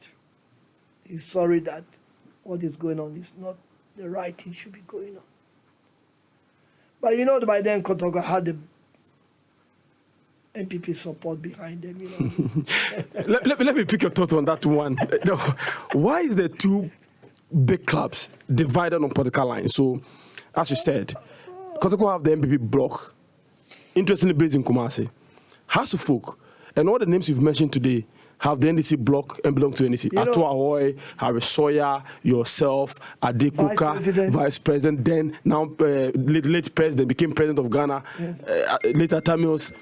he's sorry that what is going on is not the right thing should be going on. But you know, by then Kotoko had the MPP support behind them. You know. let me pick your thought on that one. No, why is the two big clubs divided on political lines? So, as you said, Kotoko have the MPP bloc, interestingly based in Kumasi. House of Folk, and all the names you've mentioned today have the NDC bloc and belong to NDC. Ato Ahoy, Harry Sawyer, yourself, Ade Kuka, Vice President, then now late President, became President of Ghana, later Tamios.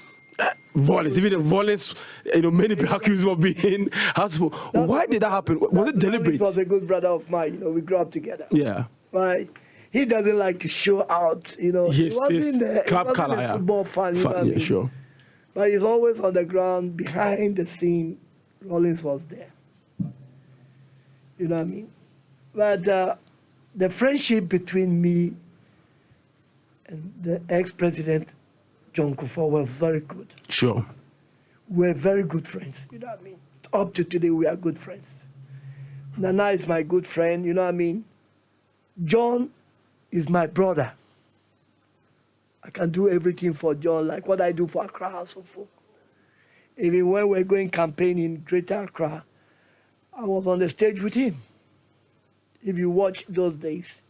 Violence, even the violence, many people accused of being hurtful. Why did that happen? Was it deliberate? He was a good brother of mine. We grew up together. Yeah. Right. He doesn't like to show out. Yes, he wasn't a football fan. You know what I mean? Sure. But he's always on the ground, behind the scene. Rollins was there. You know what I mean? But the friendship between me and the ex-president John Kufuor were very good. Sure. We're very good friends. You know what I mean? Up to today, we are good friends. Nana is my good friend. You know what I mean? John is my brother. I can do everything for John, like what I do for Accra House of Folk. Even when we're going campaigning in Greater Accra, I was on the stage with him. If you watch those days,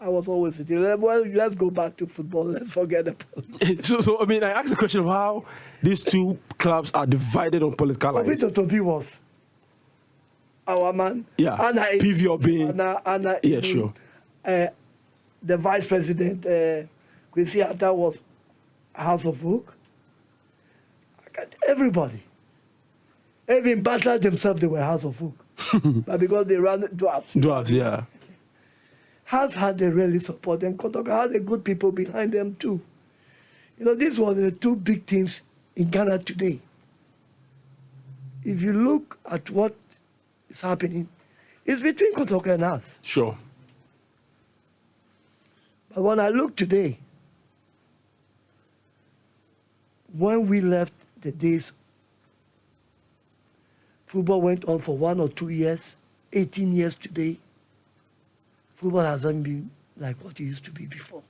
I was always with him. Well, let's go back to football. Let's forget the politics. So, I mean, I asked the question of how these two clubs are divided on political lines. Victor Toby was our man. Yeah, PV Obin. Yeah, sure. The vice president, Kwesi Atta, was House of Folk. Everybody. Even Butler themselves, they were House of Folk. But because they ran dwarfs. Dwarfs, yeah. Has had the really support, and Kotoko had the good people behind them too. These were the two big teams in Ghana today. If you look at what is happening, it's between Kotoko and us. Sure. But when I look today, when we left the days, football went on for 1 or 2 years, 18 years today. Football hasn't been like what it used to be before.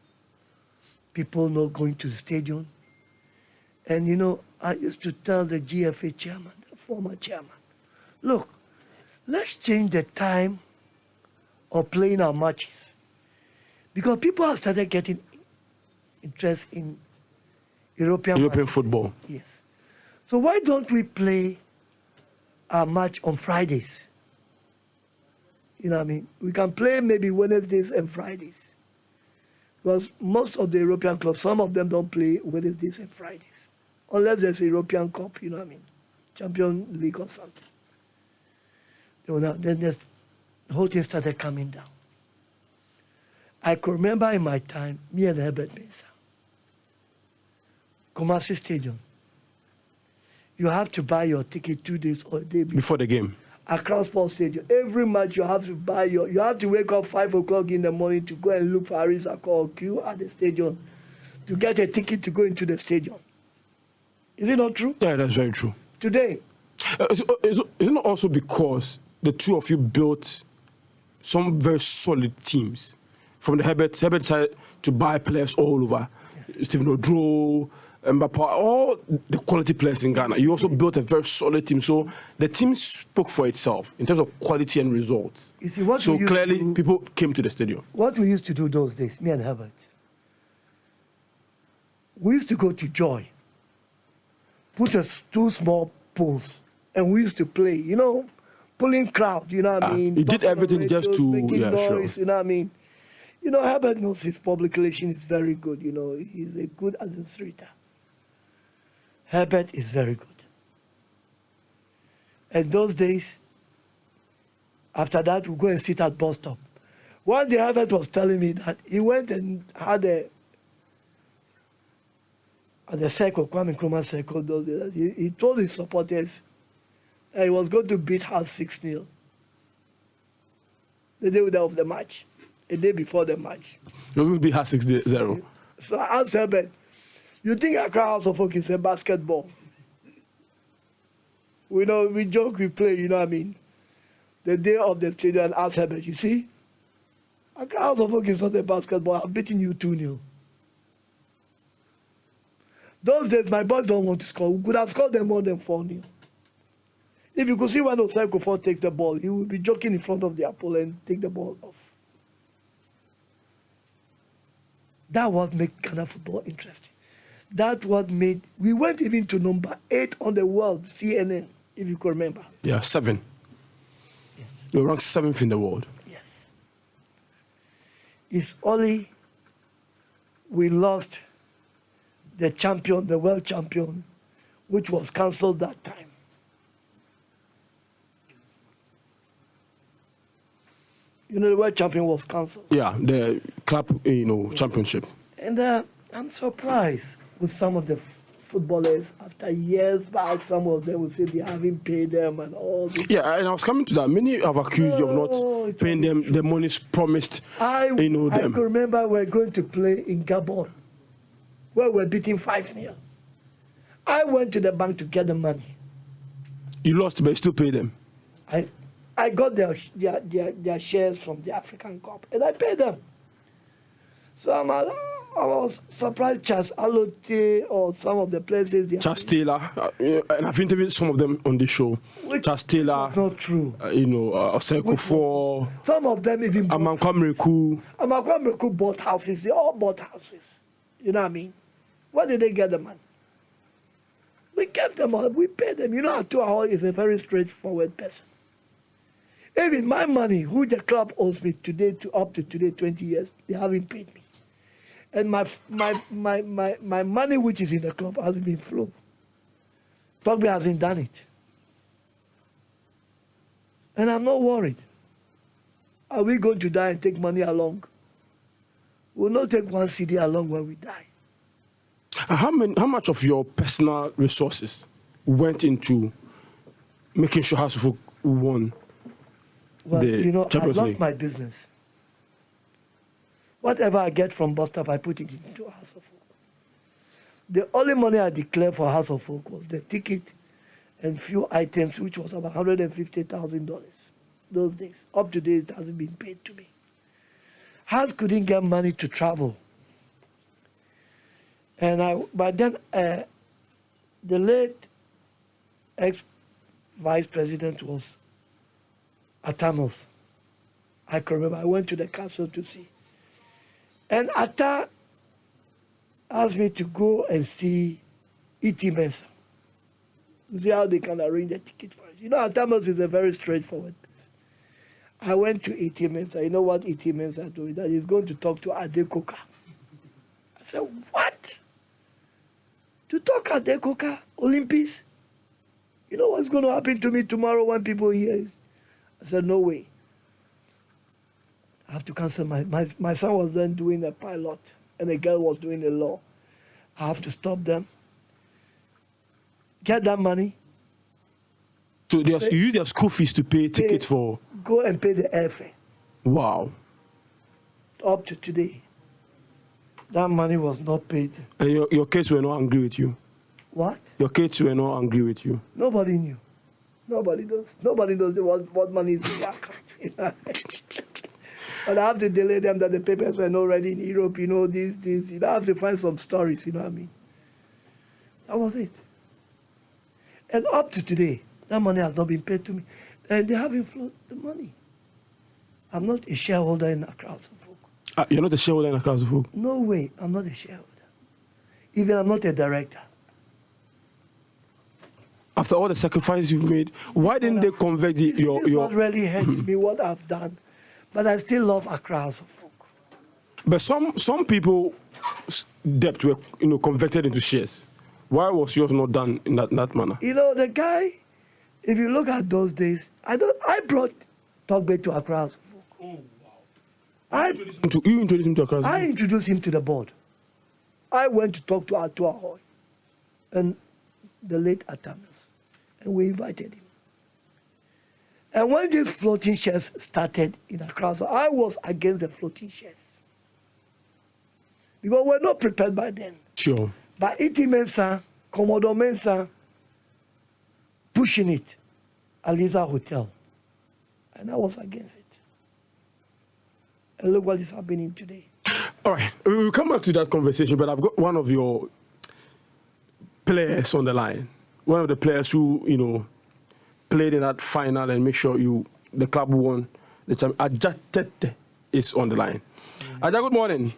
People not going to the stadium. And I used to tell the GFA chairman, the former chairman, look, let's change the time of playing our matches. Because people have started getting interest in European football. Yes. So why don't we play our match on Fridays? You know what I mean? We can play maybe Wednesdays and Fridays. Because most of the European clubs, some of them don't play Wednesdays and Fridays. Unless there's a European Cup, you know what I mean? Champion League or something. Then the whole thing started coming down. I could remember in my time, me and Herbert Mensah, Kumasi Stadium. You have to buy your ticket 2 days or a day before the game. Accra Sports Stadium. Every match you have to buy you have to wake up 5 o'clock in the morning to go and look for Harry Zakour or queue at the stadium to get a ticket to go into the stadium. Is it not true? Yeah, that's very true. Today. Is it not also because the two of you built some very solid teams. From the Herbert side to buy players all over. Yes. Stephen Odro, Mbappé, all the quality players in Ghana. You also built a very solid team. So the team spoke for itself in terms of quality and results. You see, what so clearly, people came to the stadium. What we used to do those days, me and Herbert, we used to go to Joy, put two small poles, and we used to play, you know, pulling crowd, you know what I mean? He did everything radios, just to, making noise, sure. You know what I mean? You know, Herbert knows his public relation is very good, you know, he's a good administrator. Herbert is very good. And those days, after that, we go and sit at bus stop. One day, Herbert was telling me that he went and had at the circle, Kwame Nkrumah circle, those days, he told his supporters that he was going to beat Hull 6-0 the day of the match, a day before the match. He was going to beat Hull 6-0. So I asked Herbert, you think Accra House of Folk is a basketball? We know, we joke, we play, you know what I mean? The day of the stadium, and asked Herbert, you see, Accra House of Folk is not a basketball. I'm beating you 2-0. Those days, my boys don't want to score. We could have scored them more than 4-0. If you could see when Zakour take the ball, he would be joking in front of the opponent and take the ball off. That what made Ghana football interesting. That's what made, we went even to number 8 on the world, CNN, if you can remember. Yeah, 7. Yes. We ranked 7th in the world. Yes. It's only we lost the champion, the world champion, which was cancelled that time. You know, the world champion was cancelled. Yeah, the club, championship. And I'm surprised with some of the footballers after years back. Some of them will say they haven't paid them and all this. Yeah, and I was coming to that. Many have accused you of not paying them the monies promised. I can remember we were going to play in Gabon, where we were beating 5-0. I went to the bank to get the money. You lost, but you still paid them. I got their shares from the African Cup, and I paid them. So I was surprised Charles Alote or some of the places. Charles Taylor, and I've interviewed some of them on the show. Charles Taylor. That's not true. Zakour. Some of them even bought Amankwam bought houses. They all bought houses. You know what I mean? Where did they get the money? We gave them all. We paid them. You know, Atuahol is a very straightforward person. Even my money, who the club owes me today up to today, 20 years, they haven't paid me. And my money, which is in the club, hasn't been flown. Togbe hasn't done it. And I'm not worried. Are we going to die and take money along? We'll not take one CD along when we die. How much of your personal resources went into making sure House of Folk won? Well, I lost my business. Whatever I get from bus stop, I put it into House of Folk. The only money I declared for House of Folk was the ticket and few items, which was about $150,000 those days. Up to date, it hasn't been paid to me. House couldn't get money to travel. And but then the late ex-vice president was Atamos. I can remember I went to the castle to see. And Atta asked me to go and see E.T. Mensah. To see how they can arrange the ticket for us. You know, Atamos is a very straightforward person. I went to E.T. Mensah. You know what E.T. Mensah told me? That he's going to talk to Adekoka. I said, what? To talk Adekoka, Olympics? You know what's going to happen to me tomorrow when people hear it? I said, no way. I have to cancel my son was then doing a pilot and a girl was doing the law. I have to stop them. Get that money. So you use their school fees to pay tickets for? Go and pay the airfare. Wow. Up to today. That money was not paid. And your kids were not angry with you? What? Your kids were not angry with you? Nobody knew. Nobody knows. Nobody knows what money is in the account. But I have to delay them that the papers were not ready in Europe, this, I have to find some stories, you know what I mean? That was it. And up to today, that money has not been paid to me. And they haven't flowed the money. I'm not a shareholder in Accra House of Folk. You're not a shareholder in Accra House of Folk? No way, I'm not a shareholder. Even I'm not a director. After all the sacrifices you've made, why didn't they convert your... What really hurts me, what I've done. But I still love Accra House of Folk. But some people debt were converted into shares. Why was yours not done in that manner? The guy, if you look at those days, I brought Togbe to Accra House of Folk. Oh wow! You introduced him to Accra House of Folk? I introduced him to the board. I went to talk to Atua Hoy and the late Atamis, and we invited him. And when these floating shares started in Accra, I was against the floating shares. Because we're not prepared by then. Sure. But Iti Mensah, Commodore Mensah, pushing it, Aliza Hotel. And I was against it. And look what is happening today. All right, we'll come back to that conversation, but I've got one of your players on the line. One of the players who, played in that final and make sure the club won the championship. Aja Tete is on the line. Aja, good morning.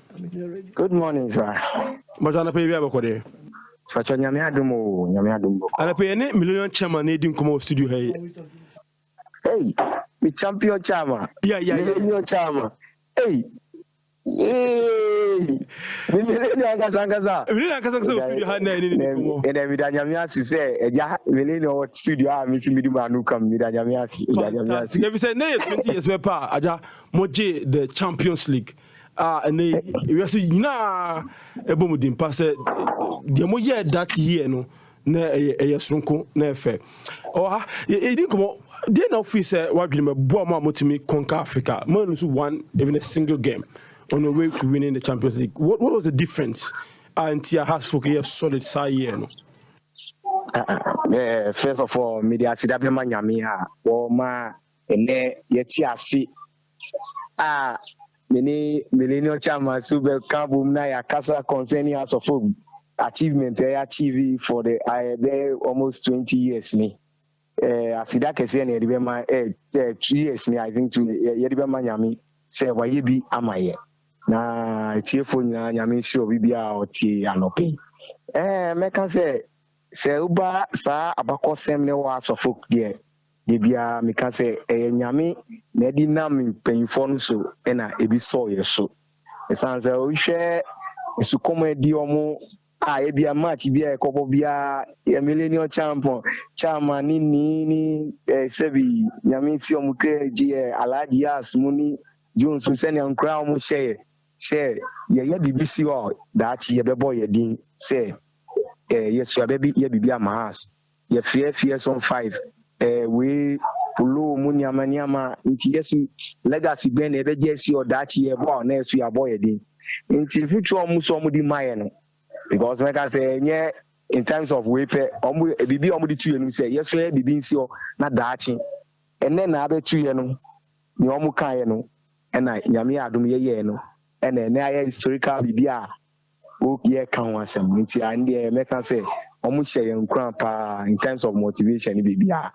Good morning, sir. Majana pay biya there. Facha nyame adum. Ana pay any million chairman needing come studio here. Hey, the champion chairman. Yeah. Million chairman. Hey. Millennium Kasangasa. Millennium Kasangasa studio had na any come. And Midanyami asi say eja Millennium studio mi si miduma nu kam Midanyami asi. If you say na 20 years pa Aja moje the Champions League. And we say na ebomudin pass the moje that year no na eyesronko na efe. Oh e din come dey na office wa dwene bo ma motimi conquer Africa. Man lose one even a single game on the way to winning the Champions League. What was the difference? And Tia has for a solid side year. First of all, media sidabema nyame ha wo ma ene yeti ase many millennial chairman super kabum na ya kasa concerning us of achievement they achieve for the almost 20 years ni asida kese na edibema 2 years ni I think to edibema nyame say waye bi amaye na tiefo nyina nyame sure bibia otie anope meka say uba sa abakọ sem ne wa asofo de bia meka say nyame na edi nam penfo no so na ebi so ye so esanse o hwe esukoma di omo ebia match bia ekobo bia millennial champion chairman ni sebi nyame si omukre ji alaji as muni Jones send am crown mo share ye BBC o that ye bebo ye din say yes you baby ye bibia mahas ye fear some 5 we pulo munyama nti yesu legacy ben e beje si o that ye bo na yesu ya boy ye din nti future mu so mu di maye no because like I say nye in terms of we pay omu bibi omu di tu enu say yesu ye bibi nsi o na daachi enne na abetu ye no ni omu kan ye no ena nyame adom ye no ena na ya historical bibia o ye kan wasem nti ande meka say omu share ye nkran pa in terms of motivation bibia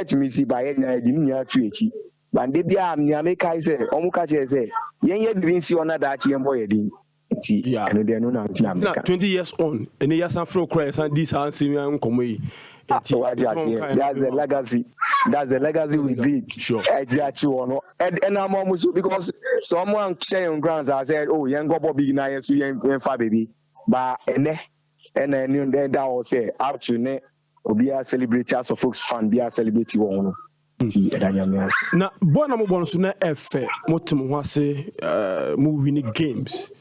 to me see by nya di nya tu echi bande bia nyame kai say omu ka che say yen ye bibi nsi ona daachi ye boy din nti eno de no na na 20 years on ene ya san fro cry san this answer me komo yi. That's the legacy we did. Sure. And I'm almost because someone sharing grounds I said, oh, young go big na yes, young baby. But and then that was say up to ne be a celebrity of folks fan be a celebrity one. Na bona mo bono so na efe motim ho ase mo winning games.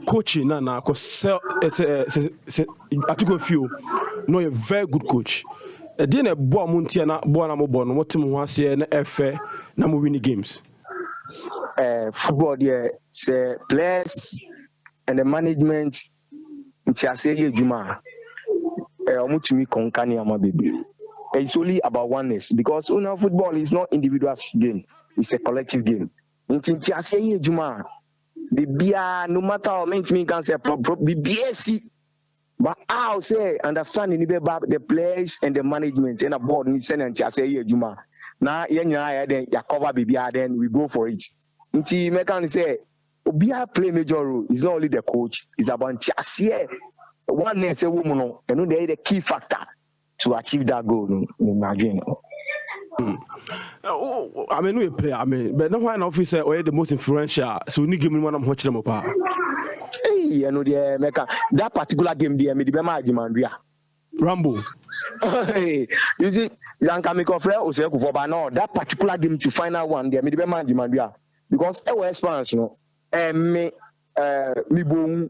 Coach na cause atuko feel no a very good coach. Then a boy muntia na boy na mo bono motim ho ase na efe na mo winning games. Football there say players and the management nti ase ye juma omutumi konkani ama baby. It's only about oneness because football is not individual game, it's a collective game. Inti ase ye juma. Bibia no matter how many can say BBSC. But I'll say understanding the players and the management and the board ni send and say ye juma. Now yenya then ya cover bibia then we go for it. Inti mekan say Obia play major role. It's not only the coach, it's about Tiasie. One name say woman, and they the key factor to achieve that goal. Imagine. I mean, we play. I mean, but no one officer or the most influential. So we need give me one of watching them apart. Hey, you know the America. That particular game, there, me the Bema Jimandria. Rambo. Hey, you see, Zankamiko Frere Oseko for no. That particular game to final one, there, me the Bema Jimandria, because our experience, no, me bon.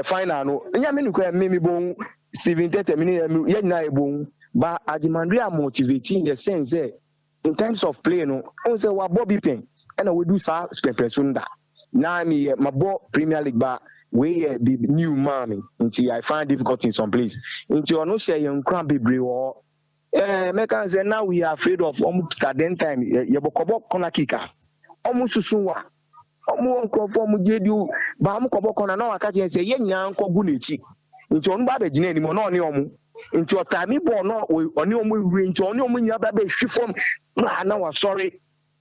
Final no. Nya me nukwe me bon 70 minutes. Ye na bon. But Ajimandria motivating the sense in terms of play no. On say wa Bobby Pen and we do sa presunda. Now me my ball Premier League but we the new mommy until I find difficult in some place. Until no say you cram bebre or make say now we are afraid of then time you bokobo corner kicker. Almost sunwa. Omo nkofo mu jedu ba mu koboko na waka je say ye nyina nkogu nechi nti onu ba be gina ni mo na oni omu nti otami ball no oni omu huri nti oni omu nya ba be hwifom na wa sorry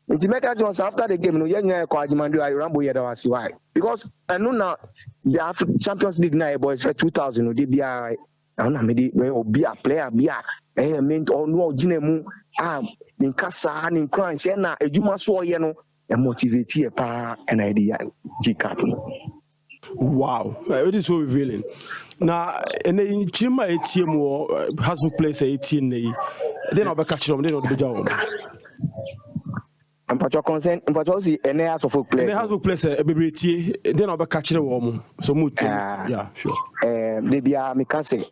nti Meka Jones after the game no ye nyina ko Ajimandri Rambo ye da wasi why because anu na the Champions League na boys for 2000 no dey bia na me dey obi a player bia mean onu ogina mu nkasa ni nkran she na ejuma so ye no and motivate you an idea G-Cap. Wow, it is so revealing. Now, and then Chima ATM has to place 18. Then I'll be catching them, they don't be job. And Patrick consent, and Patrick see an ass of a place. They have to place a baby, then I'll be catching a woman. So, yeah, sure. Maybe I can say,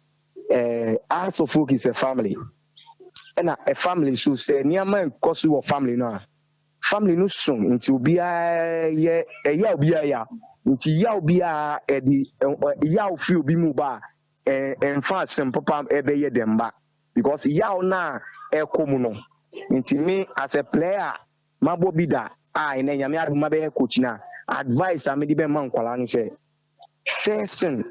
ass of folk is a family. And a family should say, near man, cause you a family now. Family no soon into be a ya into ya be a ya feel be muba and fast and papa ebe them back because ya na e komuno into me as a player mabo bida in a yamia mabe coach na advice I made the man kwala say first thing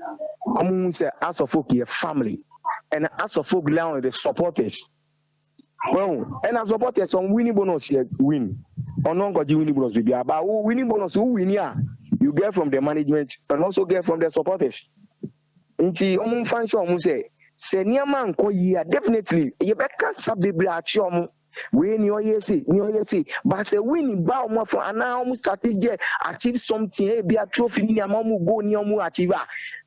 I'm say as of folk your family and as of folk learn the supporters. Well, and as supporters some winning bonus here win. Or non winning bonus will be about winning bonus who win here. You get from the management and also get from the supporters. Inti function say near man ko here definitely you better sabibri achiom we ni oyesi but say winning ba omo for ana omo strategy achieve something e be a trophy ni amamu go ni omo achieve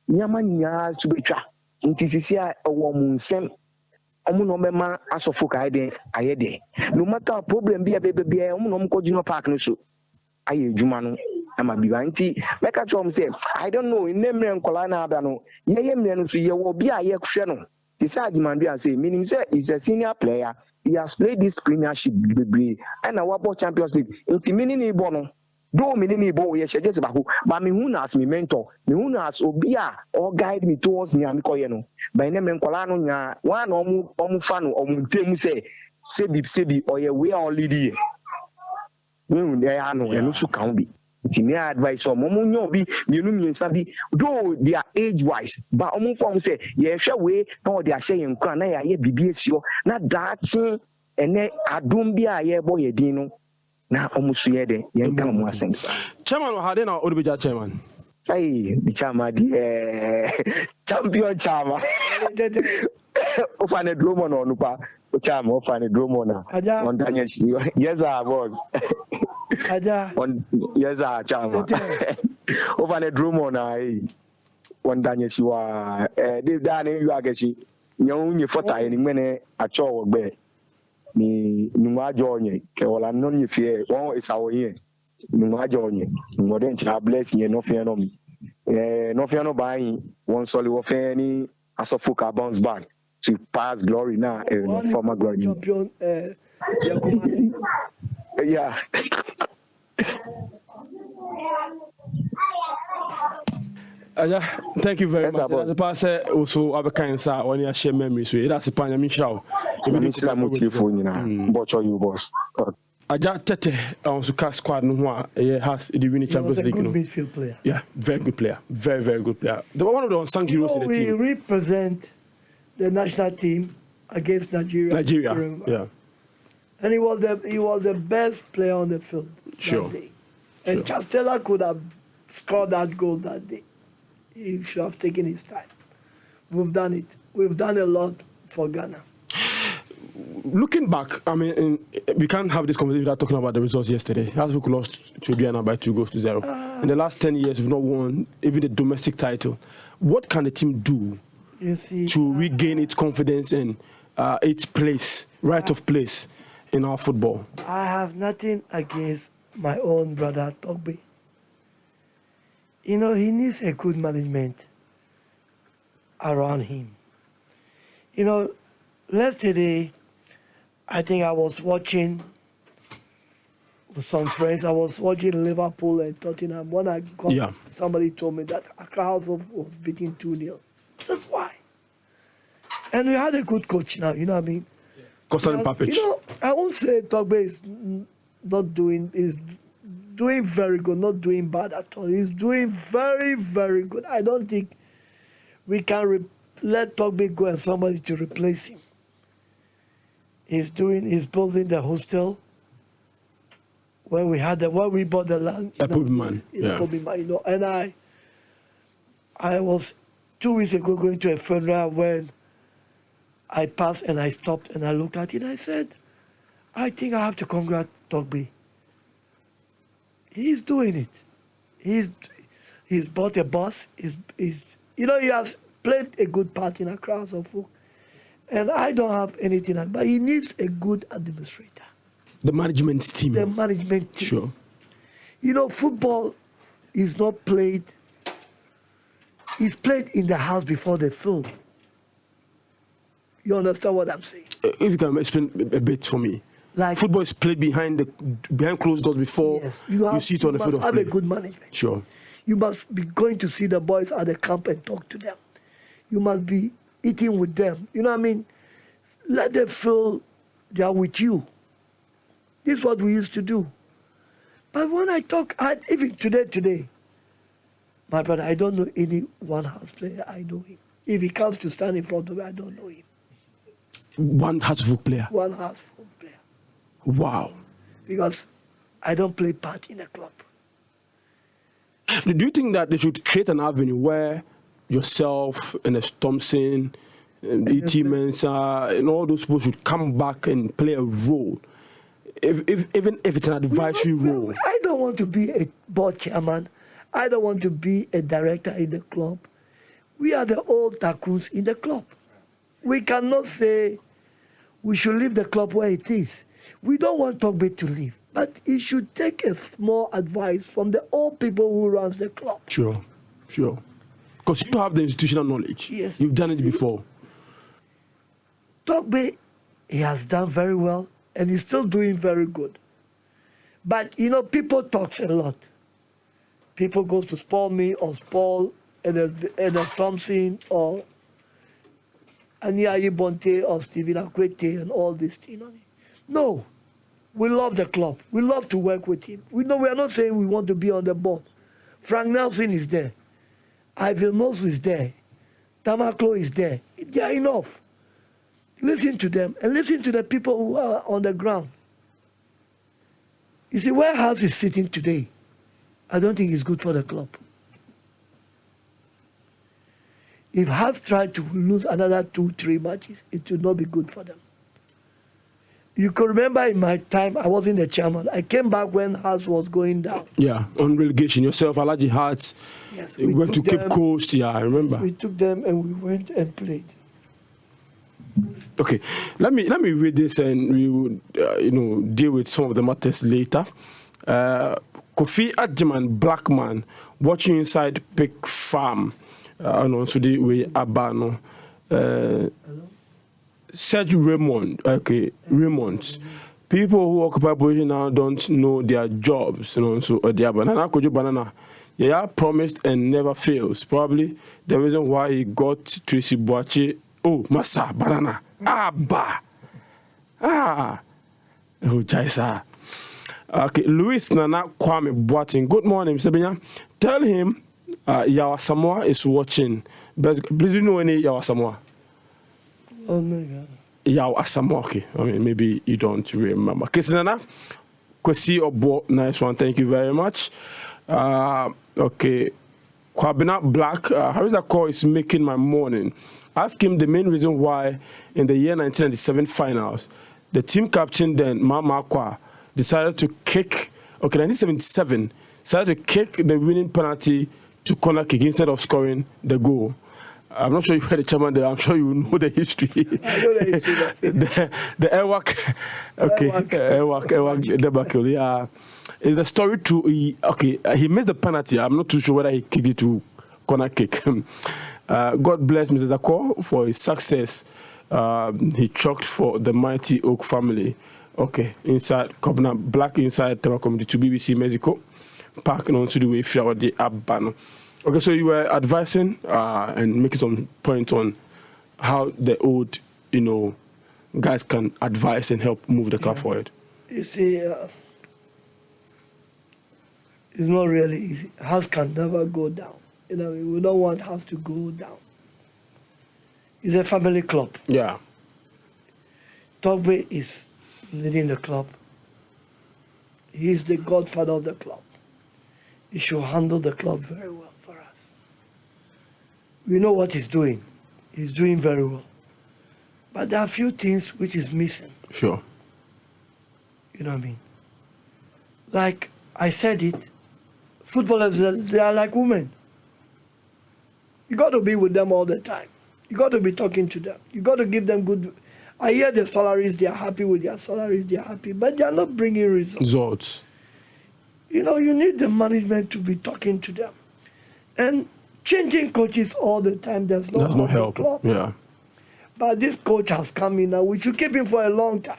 nyama nya subetwa inti sisia owo mu nsem omu no mema asofo ka ayede no matter problem bia omu no mko junior park no so aye adwuma no ama biba nti Meka Jones say I don't know in name nkola na aba no ye mre no so ye wo bia ye hwe no this Ajimandri say meaning say is a senior player he has played this premiership bebre and our Champions League nti meaning e bo no do meaning e bo ye just bako but me who as me mentor me who as obia or guide me towards me amikoye no by name nkola no nya one omu fa no omu ntemu say sebi or ye we are leading we dey ano eno su kan bi ti me advice omo nyo bi mienu miensa bi though they are age wise but omo form say ye hwe we na o dey ahye yen kran na ye bibi esio na daachi ene adom bi a ye bo ye din no na omo su ye de yen kan mo asemsa chairman wa hade na odibija chairman hey the chairman champion chairman ofane dromo no nupa chairman ofane dromo na on Daniel yes our boss Aja on yes our chairman ofane dromo na on Daniel siwa de dane yu agachi nyon nye fota ni mene acho wogbe ni nwa jonye ke wala no nye fie won isawo yin nwa jonye ngo den cha bless ye no fie no mi no fie no buy one solid wo fie ni asofuka bounce back to pass glory now former glory champion yeah thank you very much. The pastor also have a kind of when you share memories with that's a pan. I'm sure. I'm you boss. Aja Tete on Suka squad no has the winning Champions League. He was a good midfield player. Yeah, very good player. Very, very good player. They were one of the unsung heroes in the team. We represent the national team against Nigeria. Yeah. And he was the best player on the field that day. And Chastela could have scored that goal that day. He should have taken his time. We've done it. We've done a lot for Ghana. Looking back, I mean, we can't have this conversation without talking about the results yesterday. Hasbrook lost to Ghana by 2-0. In the last 10 years, we've not won even the domestic title. What can the team do to regain its confidence and its place, right of place in our football? I have nothing against my own brother, Togbe. You know, he needs a good management around him. You know, yesterday, I think I was watching with some friends. I was watching Liverpool and Tottenham. When I got, somebody told me that Accra House was beating 2-0. I said, why? And we had a good coach now, you know what I mean? Constant Papich. You know, I won't say Togbe is doing very good, not doing bad at all. He's doing very, very good. I don't think we can let Togbe go and somebody to replace him. He's building the hostel where we bought the land. You know, and I was 2 weeks ago going to a funeral when I passed and I stopped and I looked at it and I said, I think I have to congratulate Togbe. He's doing it. He's bought a bus. He has played a good part in Accra House of Folk. And I don't have anything, but he needs a good administrator. The management team. The management team. Sure. You know, football is not played. It's played in the house before the field. You understand what I'm saying? If you can explain a bit for me. Like football is played behind closed doors before you see it on the field of play. You must have a good management. Sure. You must be going to see the boys at the camp and talk to them. You must be eating with them. You know what I mean? Let them feel they are with you. This is what we used to do. But when I talk, even today, my brother, I don't know any one house player. I know him. If he comes to stand in front of me, I don't know him. One house folk player? One house folk player. Wow. Because I don't play part in a club. Do you think that they should create an avenue where yourself and Thompson, E.T. Mensah, and all those people should come back and play a role, even if it's an advisory role? I don't want to be a board chairman. I don't want to be a director in the club. We are the old tycoons in the club. We cannot say we should leave the club where it is. We don't want Togbe to leave, but he should take a small advice from the old people who run the club. Sure. Because you have the institutional knowledge. Yes. You've done it before. Togbe, he has done very well, and he's still doing very good. But, you know, people talk a lot. People go to spoil me or spoil Ernest Thompson or Aniayi Bonte or Stephen Akwete and all this thing. No, we love the club. We love to work with him. We are not saying we want to be on the board. Frank Nelson is there. Ivan Moses is there. Tamaklo is there. They are enough. Listen to them and listen to the people who are on the ground. You see, where House is sitting today, I don't think it's good for the club. If House tried to lose another 2-3 matches, it would not be good for them. You could remember in my time, I wasn't the chairman. I came back when House was going down. Yeah, on relegation. Yourself, Alaji Hearts, we went to Cape Coast. Yeah, I remember. Yes, we took them and we went and played. Okay, let me read this and we will, deal with some of the matters later. Kofi Adjaman Blackman watching inside Pig Farm. So the way Abano. Serge Raymond. People who occupy position now don't know their jobs. So the banana kojo banana. Yeah, promised and never fails. Probably the reason why he got Tracy Boache. Oh, Masa banana. Oh, Jaisa. Okay, Luis Nana Kwame Boating. Good morning, Mr. Benya. Tell him Yawa Samoa is watching. But please, do you know any Yawa Samoa? Oh my God. Yawa Samoa. Okay, I mean maybe you don't remember. Okay, Nana. Kwesi Obo, nice one. Thank you very much. Okay, Kwabena Black. How is that call? Is making my morning. Ask him the main reason why in the year 1997 finals, the team captain then Mama Kwa decided to kick. Okay, 1977 decided to kick the winning penalty to corner kick instead of scoring the goal. I'm not sure you heard the chairman there. I'm sure you know the history. I know the history. the Ewak. Okay. Ewak debacle. Yeah. Is the story true? He missed the penalty. I'm not too sure whether he kicked it to corner kick. God bless Mr. Zakour for his success. He chalked for the mighty Oak family. Okay. Inside Kobna Black inside Tema Community to BBC Mexico. Parking on to the way for the Abano. Okay, so you were advising and making some points on how the old, guys can advise and help move the club forward. You see, it's not really easy. House can never go down. We don't want house to go down. It's a family club. Yeah. Togbe is leading the club. He is the godfather of the club. He should handle the club very well for us. We know what he's doing. He's doing very well. But there are a few things which is missing. Sure. You know what I mean? Like I said it, footballers, they are like women. You got to be with them all the time. You got to be talking to them. You got to give them good. I hear their salaries, they are happy with their salaries, they are happy, but they are not bringing results. You need the management to be talking to them. And changing coaches all the time, there's no help. Club. Yeah. But this coach has come in now. We should keep him for a long time.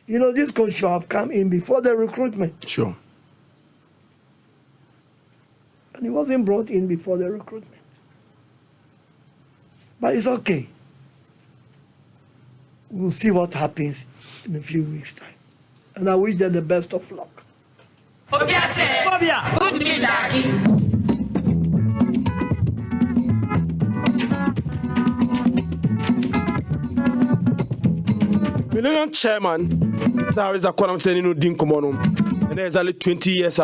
This coach should have come in before the recruitment. Sure. And he wasn't brought in before the recruitment. But it's okay. We'll see what happens in a few weeks' time. And I wish them the best of luck. Millennium chairman, that is a I'm saying, Din Komono, and there's only 20 years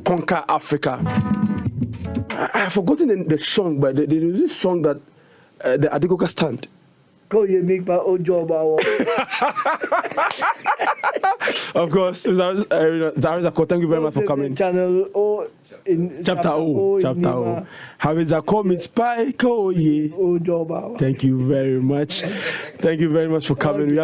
conquer Africa. I have forgotten the song, but there is this song that the Adigoka stand. Go you make my own job. Of course, Zakour, thank you very much for coming. Channel O in Chapter O. How is Zakour meet spy? Thank you very much. Thank you very much for coming.